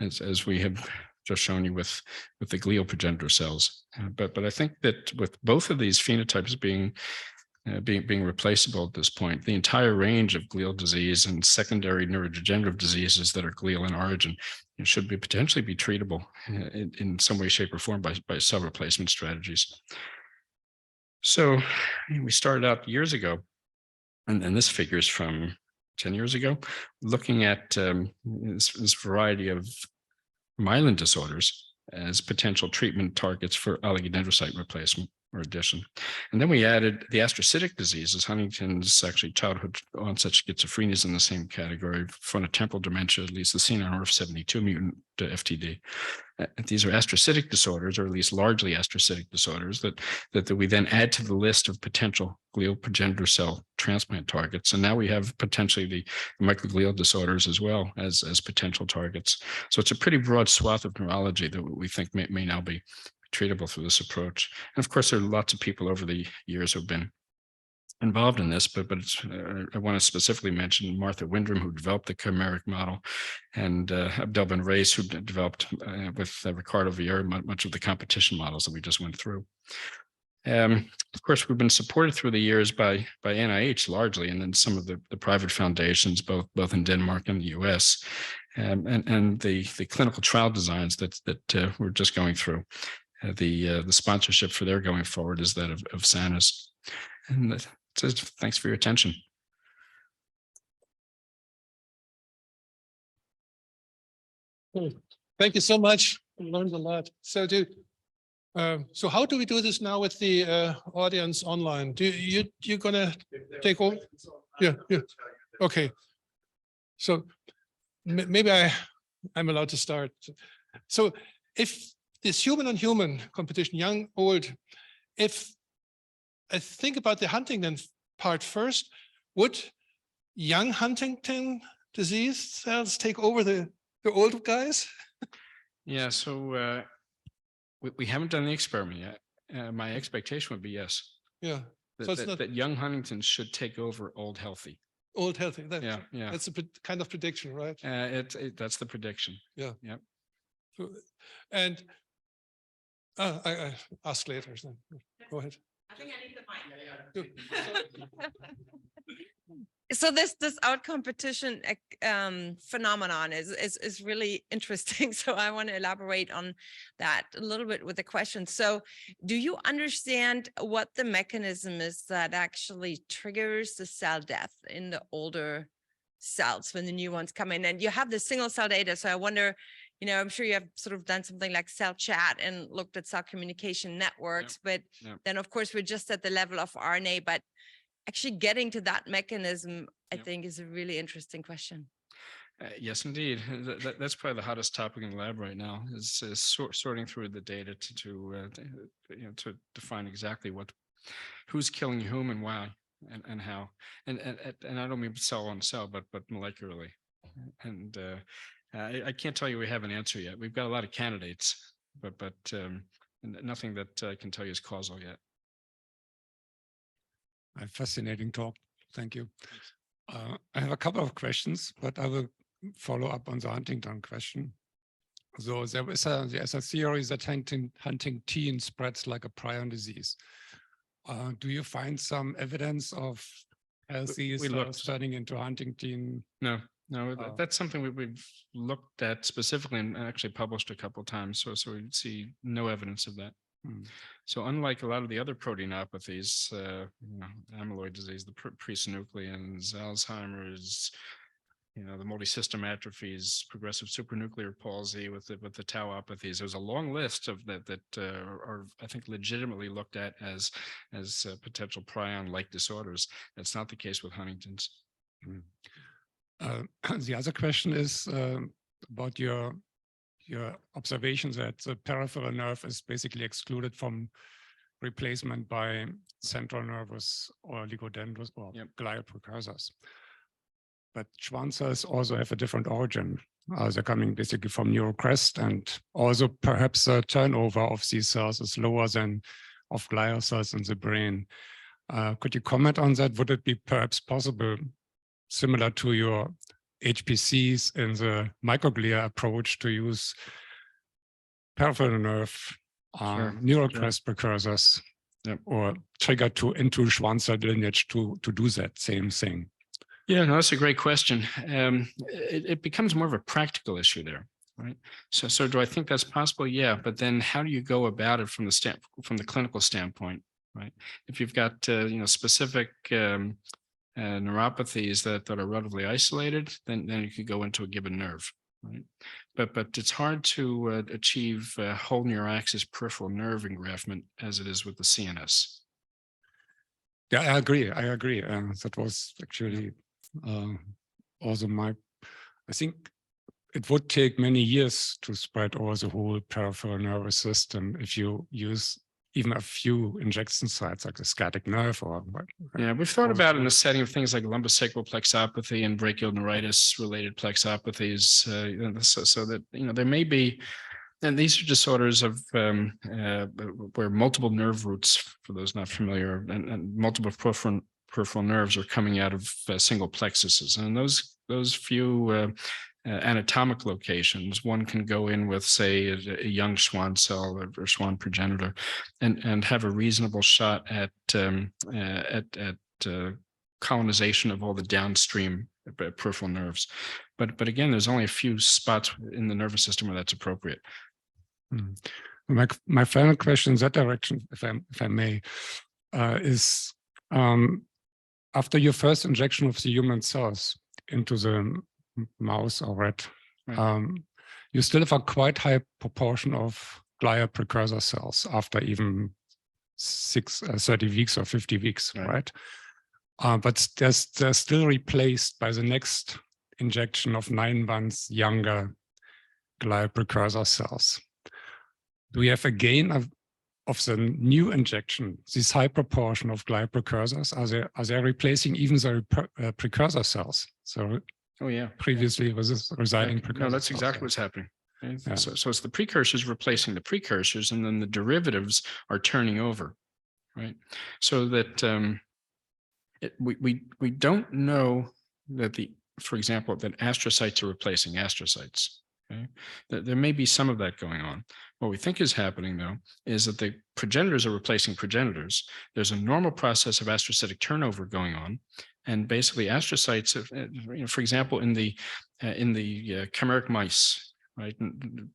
as we have just shown you with the glial progenitor cells. But I think that with both of these phenotypes being replaceable at this point, the entire range of glial disease and secondary neurodegenerative diseases that are glial in origin should potentially be treatable in some way, shape, or form by cell replacement strategies. So we started out years ago, and this figure is from 10 years ago, looking at this variety of myelin disorders as potential treatment targets for oligodendrocyte replacement or addition. And then we added the astrocytic diseases. Huntington's, actually childhood onset schizophrenia is in the same category, frontotemporal dementia, at least the C9orf72 mutant FTD. These are astrocytic disorders, or at least largely astrocytic disorders, that we then add to the list of potential glial progenitor cell transplant targets. And now we have potentially the microglial disorders as well as potential targets. So it's a pretty broad swath of neurology that we think may now be treatable through this approach. And of course, there are lots of people over the years who have been involved in this, but I want to specifically mention Martha Windrum, who developed the chimeric model, and Abdel Ben Reis, who developed with Ricardo Vieira much of the competition models that we just went through. Of course, we've been supported through the years by NIH largely, and then some of the private foundations, both in Denmark and the US, and the clinical trial designs that we're just going through. The sponsorship for their going forward is that of SANUS. And thanks for your attention. Thank you so much. I learned a lot. So how do we do this now with the audience online? You gonna take over? Yeah. Okay. So maybe I'm allowed to start. So if this human on human competition, young, old, if I think about the Huntington part first, would young Huntington disease cells take over the old guys? Yeah, so we haven't done the experiment yet. My expectation would be yes. Yeah. That young Huntington should take over old healthy. Old healthy. Yeah. That's a kind of prediction, right? That's the prediction. Yeah. Yep. And I ask later. So go ahead. I think I need the mic. So this out competition phenomenon is really interesting. So I want to elaborate on that a little bit with a question. So do you understand what the mechanism is that actually triggers the cell death in the older cells when the new ones come in? And you have the single cell data. So I wonder, I'm sure you have sort of done something like cell chat and looked at cell communication networks, but then of course we're just at the level of RNA, but actually getting to that mechanism, I think, is a really interesting question. Yes, indeed. That's probably the hottest topic in the lab right now, is sorting through the data to define exactly who's killing whom and why and how. And I don't mean cell on cell, but molecularly. And I can't tell you we have an answer yet. We've got a lot of candidates, but nothing that I can tell you is causal yet. A fascinating talk. Thank you. I have a couple of questions, but I will follow up on the Huntington question. So there's a theory that Huntington spreads like a prion disease. Do you find some evidence of healthy cells turning into Huntington? No, that's something we've looked at specifically and actually published a couple of times. So we see no evidence of that. So unlike a lot of the other proteinopathies, amyloid disease, the presynucleins, Alzheimer's, the multisystem atrophies, progressive supranuclear palsy with the tauopathies, there's a long list of that are I think legitimately looked at as potential prion-like disorders. That's not the case with Huntington's. The other question is about your observation that the peripheral nerve is basically excluded from replacement by central nervous or oligodendrocytes or glial precursors. But Schwann cells also have a different origin. They're coming basically from neurocrest, and also perhaps the turnover of these cells is lower than of glial cells in the brain. Could you comment on that? Would it be perhaps possible, similar to your HPCs in the microglia approach, to use peripheral nerve neurocrest precursors or trigger into Schwann cell lineage to do that same thing? Yeah, no, that's a great question. It becomes more of a practical issue there, right? So do I think that's possible? Yeah, but then how do you go about it from the clinical standpoint, right? If you've got specific neuropathies that are relatively isolated, then you could go into a given nerve, right? But it's hard to achieve whole neuroaxis peripheral nerve engraftment as it is with the CNS. Yeah, I agree. That was actually also I think it would take many years to spread over the whole peripheral nervous system if you use even a few injection sites like the sciatic nerve or yeah, we've thought about it in the setting of things like lumbosacral plexopathy and brachial neuritis related plexopathies, so that there may be, and these are disorders of where multiple nerve roots, for those not familiar, and multiple peripheral nerves are coming out of single plexuses. And those few anatomic locations, one can go in with, say, a young Schwann cell or Schwann progenitor, and have a reasonable shot at colonization of all the downstream peripheral nerves. But again, there's only a few spots in the nervous system where that's appropriate. My final question in that direction, if I may, is after your first injection of the human cells into the mouse or rat, Right. You still have a quite high proportion of Glia precursor cells after even 30 weeks or 50 weeks, right? But they're still replaced by the next injection of 9 months younger Glia precursor cells. Do we have a gain of the new injection, this high proportion of Glia precursors? Are they replacing even the precursor cells? So previously was this residing precursor? No, that's cells? exactly what's happening. Right? Yeah. So it's the precursors replacing the precursors, and then the derivatives are turning over, right? So that we don't know that for example, that astrocytes are replacing astrocytes. Okay? There may be some of that going on. What we think is happening, though, is that the progenitors are replacing progenitors. There's a normal process of astrocytic turnover going on, and basically astrocytes, for example, in the chimeric mice, right?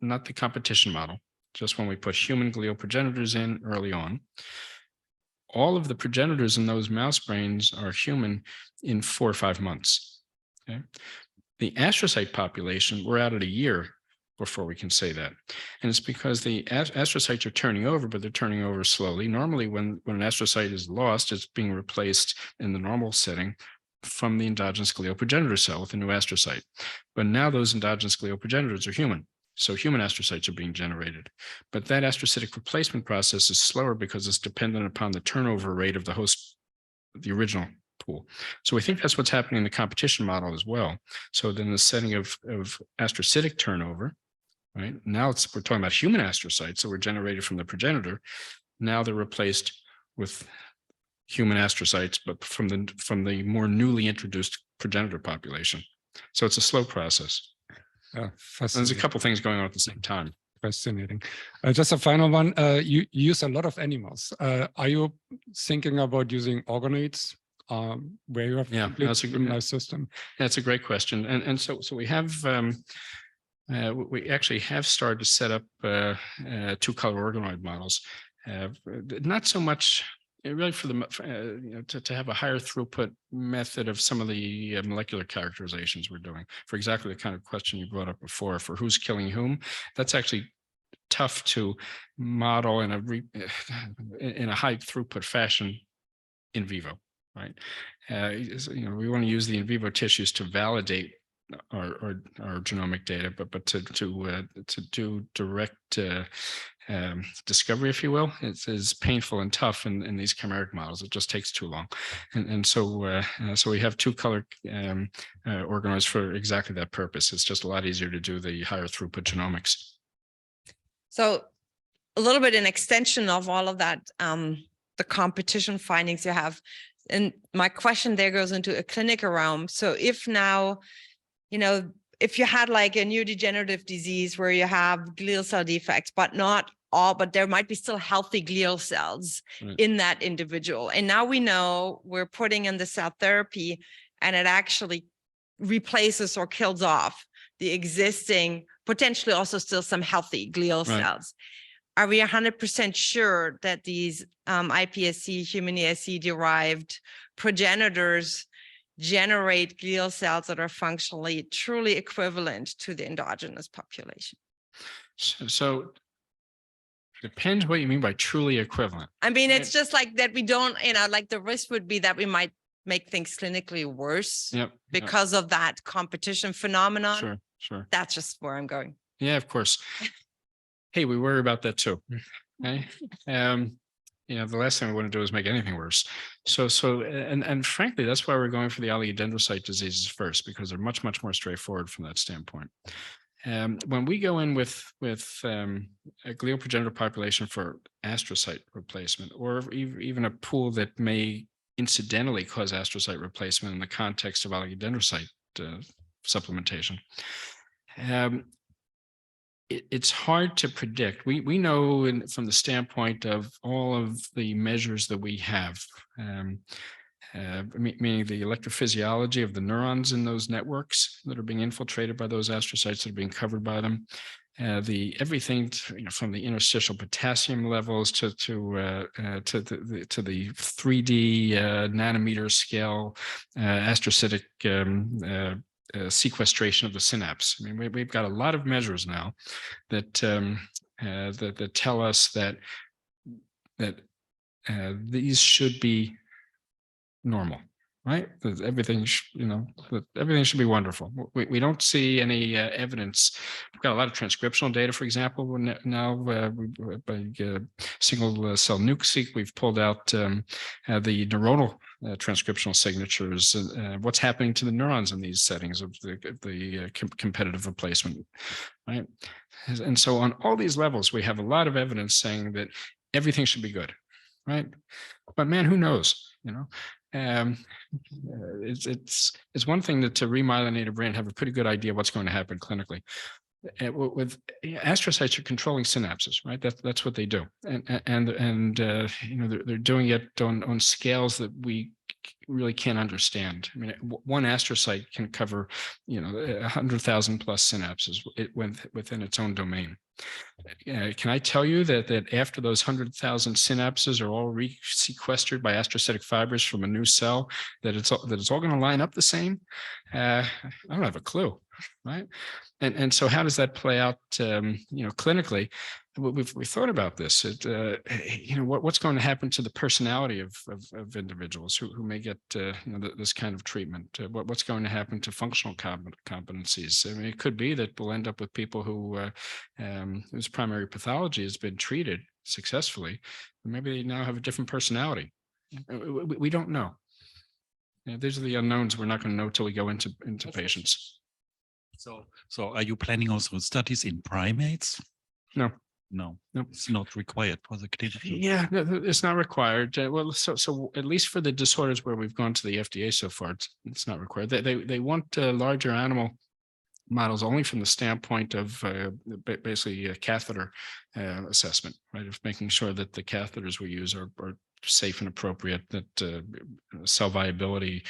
Not the competition model, just when we put human glial progenitors in early on. All of the progenitors in those mouse brains are human in 4 or 5 months. Okay? The astrocyte population, we're out at a year before we can say that. And it's because the astrocytes are turning over, but they're turning over slowly. Normally, when an astrocyte is lost, it's being replaced in the normal setting from the endogenous glial progenitor cell with a new astrocyte. But now those endogenous glial progenitors are human. So human astrocytes are being generated. But that astrocytic replacement process is slower because it's dependent upon the turnover rate of the host, the original pool. So we think that's what's happening in the competition model as well. So then the setting of astrocytic turnover, right? Now we're talking about human astrocytes that were generated from the progenitor. Now they're replaced with human astrocytes, but from the more newly introduced progenitor population. So it's a slow process. There's a couple things going on at the same time. Fascinating. Just a final one. You use a lot of animals. Are you thinking about using organoids where you have that's a nice system? That's a great question. And so we have we actually have started to set up 2-color organoid models. Not so much really for the to have a higher throughput method of some of the molecular characterizations we're doing for exactly the kind of question you brought up before, for who's killing whom. That's actually tough to model in a high throughput fashion in vivo, right? We want to use the in vivo tissues to validate our genomic data, but to do direct discovery, if you will, is painful and tough in these chimeric models. It just takes too long, and so we have 2-color organoids for exactly that purpose. It's just a lot easier to do the higher throughput genomics. So a little bit an extension of all of that, the competition findings you have, and my question there goes into a clinical realm. So if now, if you had like a neurodegenerative disease where you have glial cell defects, but not all, but there might be still healthy glial cells in that individual. And now we know we're putting in the cell therapy and it actually replaces or kills off the existing, potentially also still some healthy glial cells. Are we 100% sure that these iPSC, human ESC derived progenitors generate glial cells that are functionally truly equivalent to the endogenous population? So depends what you mean by truly equivalent. I mean, it's just like that we don't, like the risk would be that we might make things clinically worse because of that competition phenomenon. Sure. That's just where I'm going. Yeah, of course. Hey, we worry about that too. Okay. The last thing we want to do is make anything worse. And frankly, that's why we're going for the oligodendrocyte diseases first, because they're much more straightforward from that standpoint. When we go in with a glial progenitor population for astrocyte replacement, or even a pool that may incidentally cause astrocyte replacement in the context of oligodendrocyte supplementation. It's hard to predict. We know from the standpoint of all of the measures that we have, meaning the electrophysiology of the neurons in those networks that are being infiltrated by those astrocytes that are being covered by them, everything from the interstitial potassium levels to the 3D nanometer scale astrocytic sequestration of the synapse. I mean, we've got a lot of measures now that that tell us that these should be normal, right? That everything, everything should be wonderful. We don't see any evidence. We've got a lot of transcriptional data, for example. Now by single cell nuke-seq, we've pulled out the neuronal transcriptional signatures, what's happening to the neurons in these settings of the competitive replacement, right? And so on all these levels, we have a lot of evidence saying that everything should be good, right? But man, who knows, it's one thing to remyelinate a brain, have a pretty good idea what's going to happen clinically. With astrocytes are controlling synapses, right? That's what they do, and they're doing it on scales that we really can't understand. I mean, one astrocyte can cover 100,000 plus synapses within its own domain. Can I tell you that after those 100,000 synapses are all sequestered by astrocytic fibers from a new cell, that it's all going to line up the same? I don't have a clue, right? And so how does that play out, clinically? We thought about this. What's going to happen to the personality of individuals who may get this kind of treatment? What's going to happen to functional competencies? I mean, it could be that we'll end up with people whose primary pathology has been treated successfully. Maybe they now have a different personality. We don't know. These are the unknowns we're not going to know till we go into patients. So are you planning also studies in primates? No. No, it's not required for the clinical. Yeah, it's not required. Well, so at least for the disorders where we've gone to the FDA so far, it's not required. They want larger animal models only from the standpoint of basically a catheter assessment, right? Of making sure that the catheters we use are safe and appropriate, that cell viability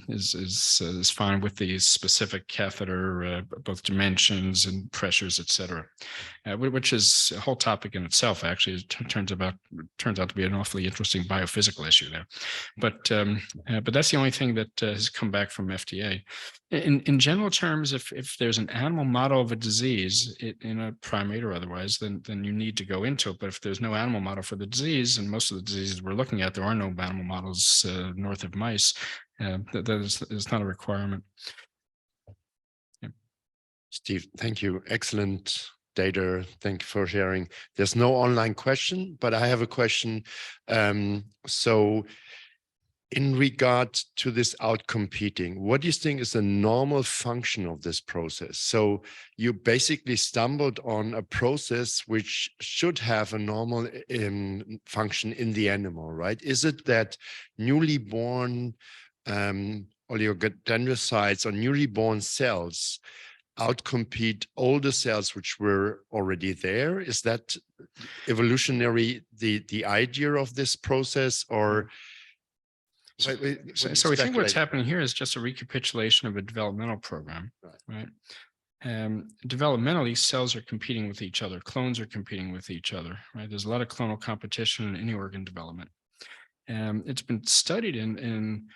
is fine with the specific catheter, both dimensions and pressures, et cetera, which is a whole topic in itself. Actually, it turns out to be an awfully interesting biophysical issue there. But that's the only thing that has come back from FDA. In general terms, if there's an animal model of a disease in a primate or otherwise, then you need to go into it. But if there's no animal model for the disease, and most of the diseases we're looking at, there are no animal models north of mice, that is not a requirement. Yeah. Steve, thank you. Excellent data. Thank you for sharing. There's no online question, but I have a question. So in regard to this outcompeting, what do you think is the normal function of this process? So you basically stumbled on a process which should have a normal function in the animal, right? Is it that newly born oligodendrocytes or newly born cells outcompete older cells which were already there? Is that evolutionary the idea of this process, or? So I think what's happening here is just a recapitulation of a developmental program, right? Developmentally, cells are competing with each other. Clones are competing with each other, right? There's a lot of clonal competition in any organ development. It's been studied in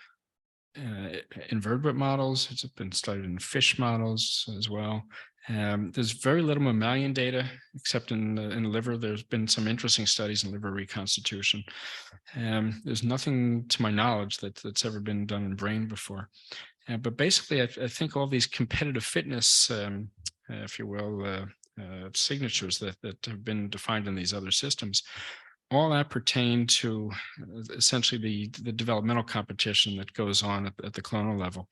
invertebrate models. It's been studied in fish models as well. There's very little mammalian data, except in the liver. There's been some interesting studies in liver reconstitution. There's nothing, to my knowledge, that's ever been done in brain before. But basically, I think all these competitive fitness, if you will, signatures that have been defined in these other systems, all that pertain to essentially the developmental competition that goes on at the clonal level.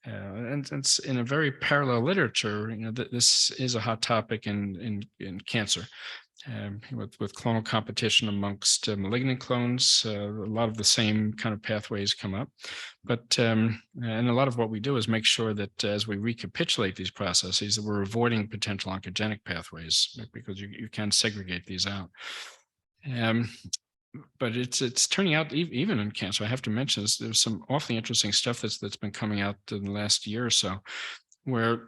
And it's in a very parallel literature, this is a hot topic in cancer. with clonal competition amongst malignant clones, a lot of the same kind of pathways come up. But and a lot of what we do is make sure that as we recapitulate these processes, that we're avoiding potential oncogenic pathways, because you can segregate these out. But it's turning out even in cancer, I have to mention this, there's some awfully interesting stuff that's been coming out in the last year or so, where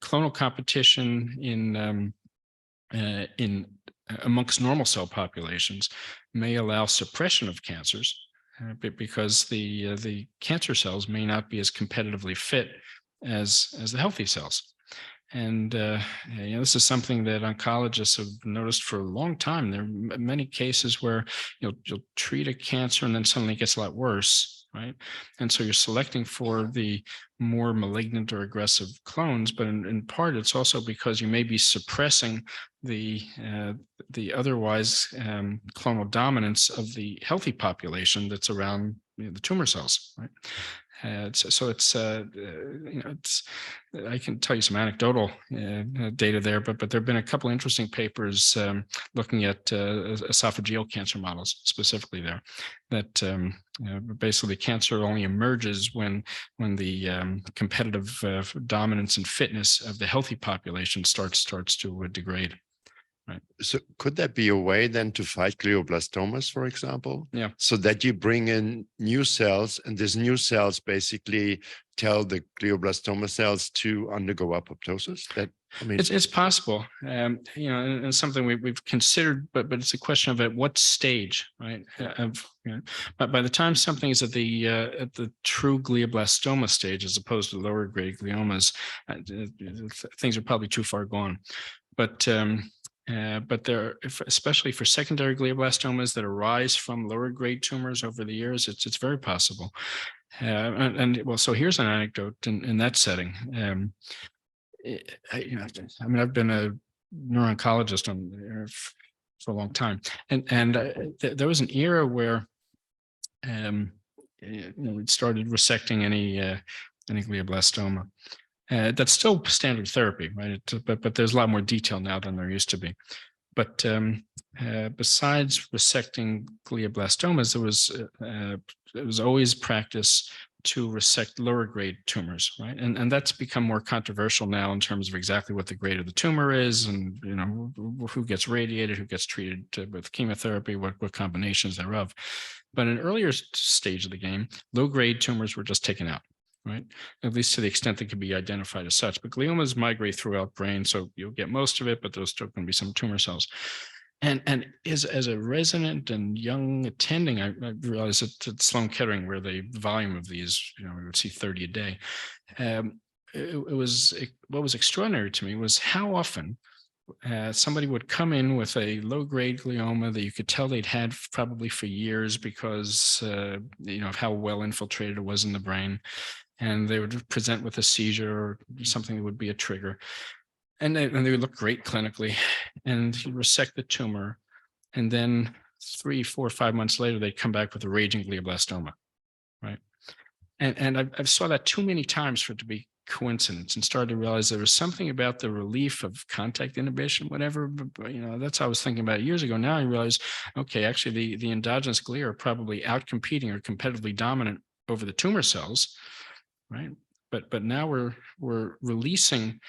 clonal competition in amongst normal cell populations may allow suppression of cancers because the cancer cells may not be as competitively fit as the healthy cells. And this is something that oncologists have noticed for a long time. There are many cases where you'll treat a cancer and then suddenly it gets a lot worse, right? And so you're selecting for the more malignant or aggressive clones, but in part it's also because you may be suppressing the otherwise clonal dominance of the healthy population that's around the tumor cells, right? So it's I can tell you some anecdotal data there, but there have been a couple of interesting papers looking at esophageal cancer models specifically there, that basically cancer only emerges when the competitive dominance and fitness of the healthy population starts to degrade. Right. So could that be a way then to fight glioblastomas, for example? Yeah. So that you bring in new cells, and these new cells basically tell the glioblastoma cells to undergo apoptosis? That, I mean, it's possible, and something we've considered, but it's a question of at what stage, right? But by the time something is at the true glioblastoma stage, as opposed to lower grade gliomas, things are probably too far gone. But there, especially for secondary glioblastomas that arise from lower grade tumors over the years, it's very possible. Well, so here's an anecdote in that setting. I've been a neuro-oncologist for a long time, and there was an era where we started resecting any glioblastoma. That's still standard therapy, right? But there's a lot more detail now than there used to be. But besides resecting glioblastomas, it was always practice to resect lower grade tumors, right? And that's become more controversial now in terms of exactly what the grade of the tumor is, and who gets radiated, who gets treated with chemotherapy, what combinations thereof. But in an earlier stage of the game, low grade tumors were just taken out, right? At least to the extent they can be identified as such. But gliomas migrate throughout brain, so you'll get most of it, but there's still going to be some tumor cells. And as a resident and young attending, I realized that at Sloan Kettering, where the volume of these, we would see 30 a day. What was extraordinary to me was how often somebody would come in with a low-grade glioma that you could tell they'd had probably for years because of how well infiltrated it was in the brain. And they would present with a seizure or something that would be a trigger. And they would look great clinically, and you resect the tumor, and then 3, 4, 5 months later, they'd come back with a raging glioblastoma, right? And I've saw that too many times for it to be coincidence, and started to realize there was something about the relief of contact inhibition, whatever. But that's how I was thinking about it years ago. Now I realize, okay, actually the endogenous glia are probably outcompeting or competitively dominant over the tumor cells, right? But now we're releasing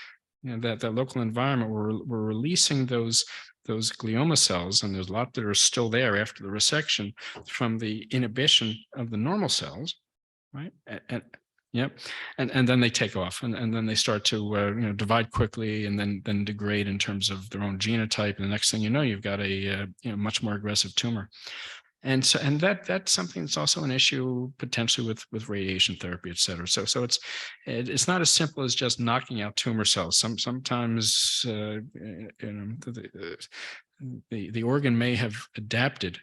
that local environment. We're releasing those glioma cells, and there's a lot that are still there after the resection from the inhibition of the normal cells, right? And then they take off, and then they start to divide quickly, and then degrade in terms of their own genotype. And the next thing you know, you've got a much more aggressive tumor. And so, that's something that's also an issue potentially with radiation therapy, et cetera. So it's not as simple as just knocking out tumor cells. Sometimes the organ may have adapted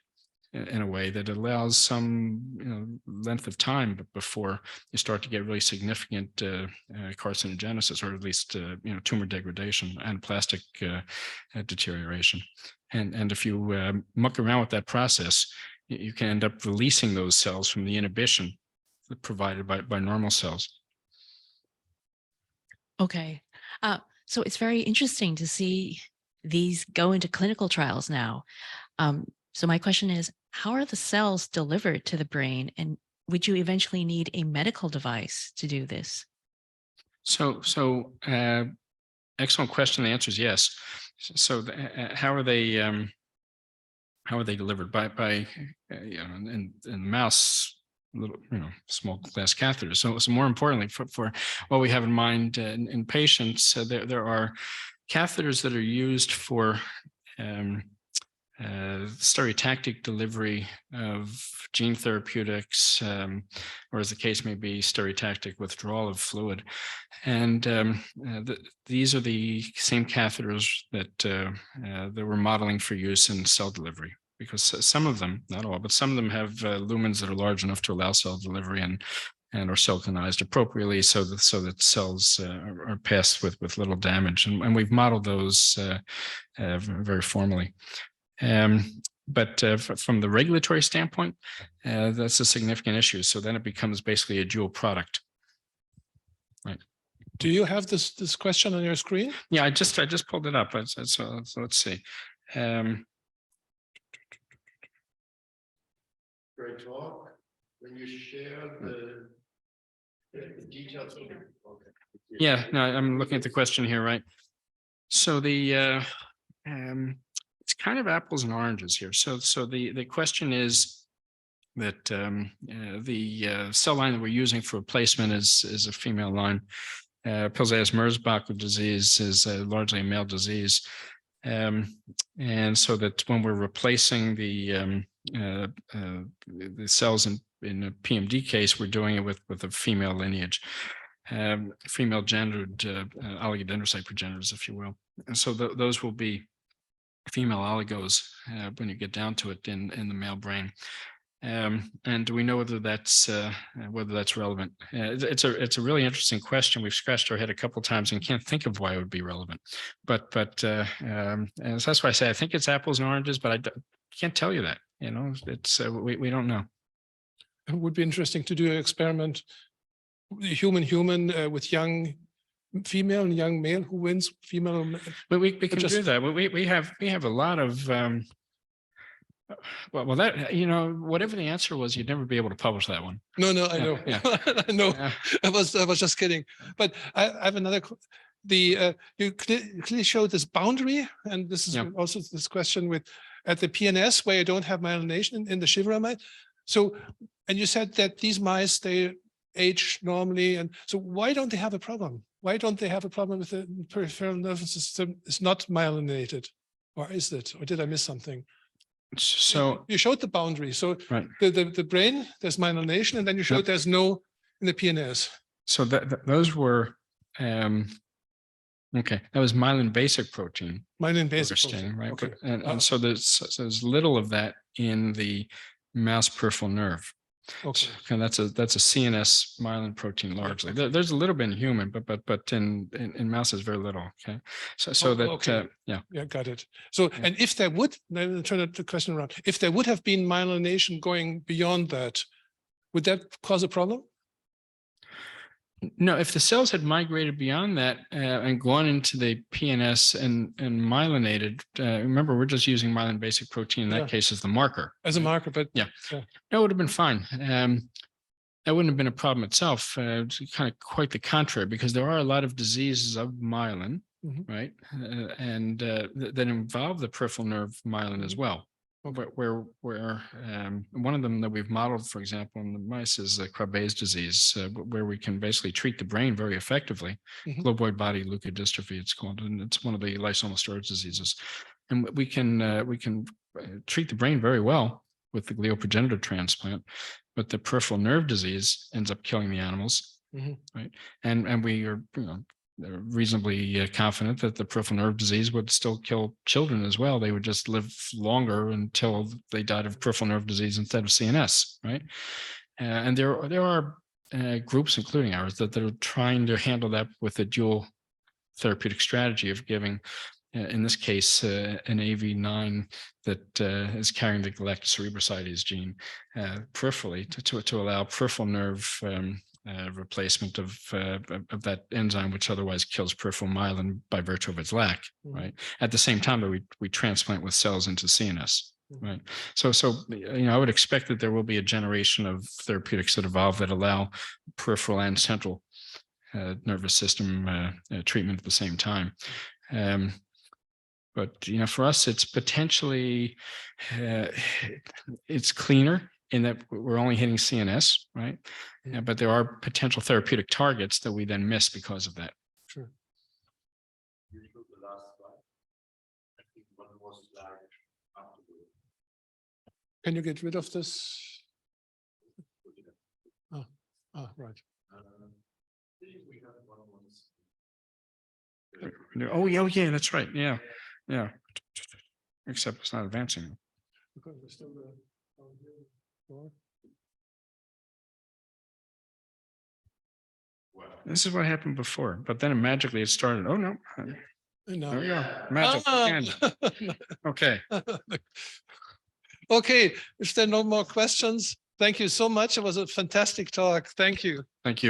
in a way that allows some length of time before you start to get really significant carcinogenesis, or at least tumor degradation and plastic deterioration. And if you muck around with that process, you can end up releasing those cells from the inhibition provided by normal cells. Okay. So it's very interesting to see these go into clinical trials now. So my question is, how are the cells delivered to the brain, and would you eventually need a medical device to do this? So excellent question. The answer is yes. So how are they delivered? By in mouse, little small glass catheters. So more importantly, for what we have in mind in patients, there are catheters that are used for stereotactic delivery of gene therapeutics, or as the case may be, stereotactic withdrawal of fluid. And these are the same catheters that we're modeling for use in cell delivery, because some of them, not all, but some of them have lumens that are large enough to allow cell delivery and are siliconized appropriately so that cells are passed with little damage. And we've modeled those very formally. But from the regulatory standpoint, that's a significant issue. So then it becomes basically a dual product. Right. Do you have this question on your screen? Yeah, I just pulled it up. So let's see. Great talk. When you share the details. Okay. Yeah, no, I'm looking at the question here, right? So the it's kind of apples and oranges here. So the question is that the cell line that we're using for replacement is a female line. Pelizaeus-Merzbacher disease is largely a male disease, and so that when we're replacing the cells in a PMD case, we're doing it with a female lineage, female gendered oligodendrocyte progenitors, if you will. And so those will be female oligos when you get down to it in the male brain. And do we know whether that's relevant? It's a really interesting question. We've scratched our head a couple of times and can't think of why it would be relevant. But and that's why I say I think it's apples and oranges, but I can't tell you that. It's we don't know. It would be interesting to do an experiment, human with young female and young male, who wins, female or male. But we can do that. We have a lot of well that whatever the answer was, you'd never be able to publish that one. No, I know. Yeah. I know. Yeah. I was just kidding. But I have another. You clearly showed this boundary, and this is also this question with at the PNS where you don't have myelination in the Shivra mice. So, and you said that these mice, they age normally, and so why don't they have a problem? Why don't they have a problem with the peripheral nervous system is not myelinated? Or is it? Or did I miss something? So you showed the boundary. So right. the brain, there's myelination, and then you showed there's no in the PNS. So those were okay. That was myelin basic protein. Myelin basic protein, right? Okay. But, and so there's little of that in the mouse peripheral nerve. Okay. And that's a CNS myelin protein largely. There's a little bit in human, but in mouse is very little. Okay. So that okay. Yeah, got it. So and if there would, then turn the question around. If there would have been myelination going beyond that, would that cause a problem? No, if the cells had migrated beyond that and gone into the PNS and myelinated, remember, we're just using myelin basic protein in that case as the marker. As a marker, but yeah. That would have been fine. That wouldn't have been a problem itself. It's kind of quite the contrary, because there are a lot of diseases of myelin, right? And that involve the peripheral nerve myelin as well. Where one of them that we've modeled, for example, in the mice is Krabbe's disease, where we can basically treat the brain very effectively. Globoid body leukodystrophy, it's called, and it's one of the lysosomal storage diseases. And we can treat the brain very well with the glial progenitor transplant, but the peripheral nerve disease ends up killing the animals, right? And we are reasonably confident that the peripheral nerve disease would still kill children as well. They would just live longer until they died of peripheral nerve disease instead of CNS, right? And there are groups, including ours, that are trying to handle that with a dual therapeutic strategy of giving, in this case, an AV9 that is carrying the galactocerebroscites gene peripherally to allow peripheral nerve replacement of that enzyme, which otherwise kills peripheral myelin by virtue of its lack, right? At the same time, that we transplant with cells into CNS, right? So I would expect that there will be a generation of therapeutics that evolve that allow peripheral and central nervous system treatment at the same time. But for us, it's potentially it's cleaner in that we're only hitting CNS, right? But there are potential therapeutic targets that we then miss because of that. Sure. Can you get rid of this? Right. Oh yeah, that's right. Yeah. Except it's not advancing. Because we're still This is what happened before, but then magically it started. Oh no. There we go. Magic again. Okay. Okay, if there are no more questions, thank you so much. It was a fantastic talk. Thank you. Thank you.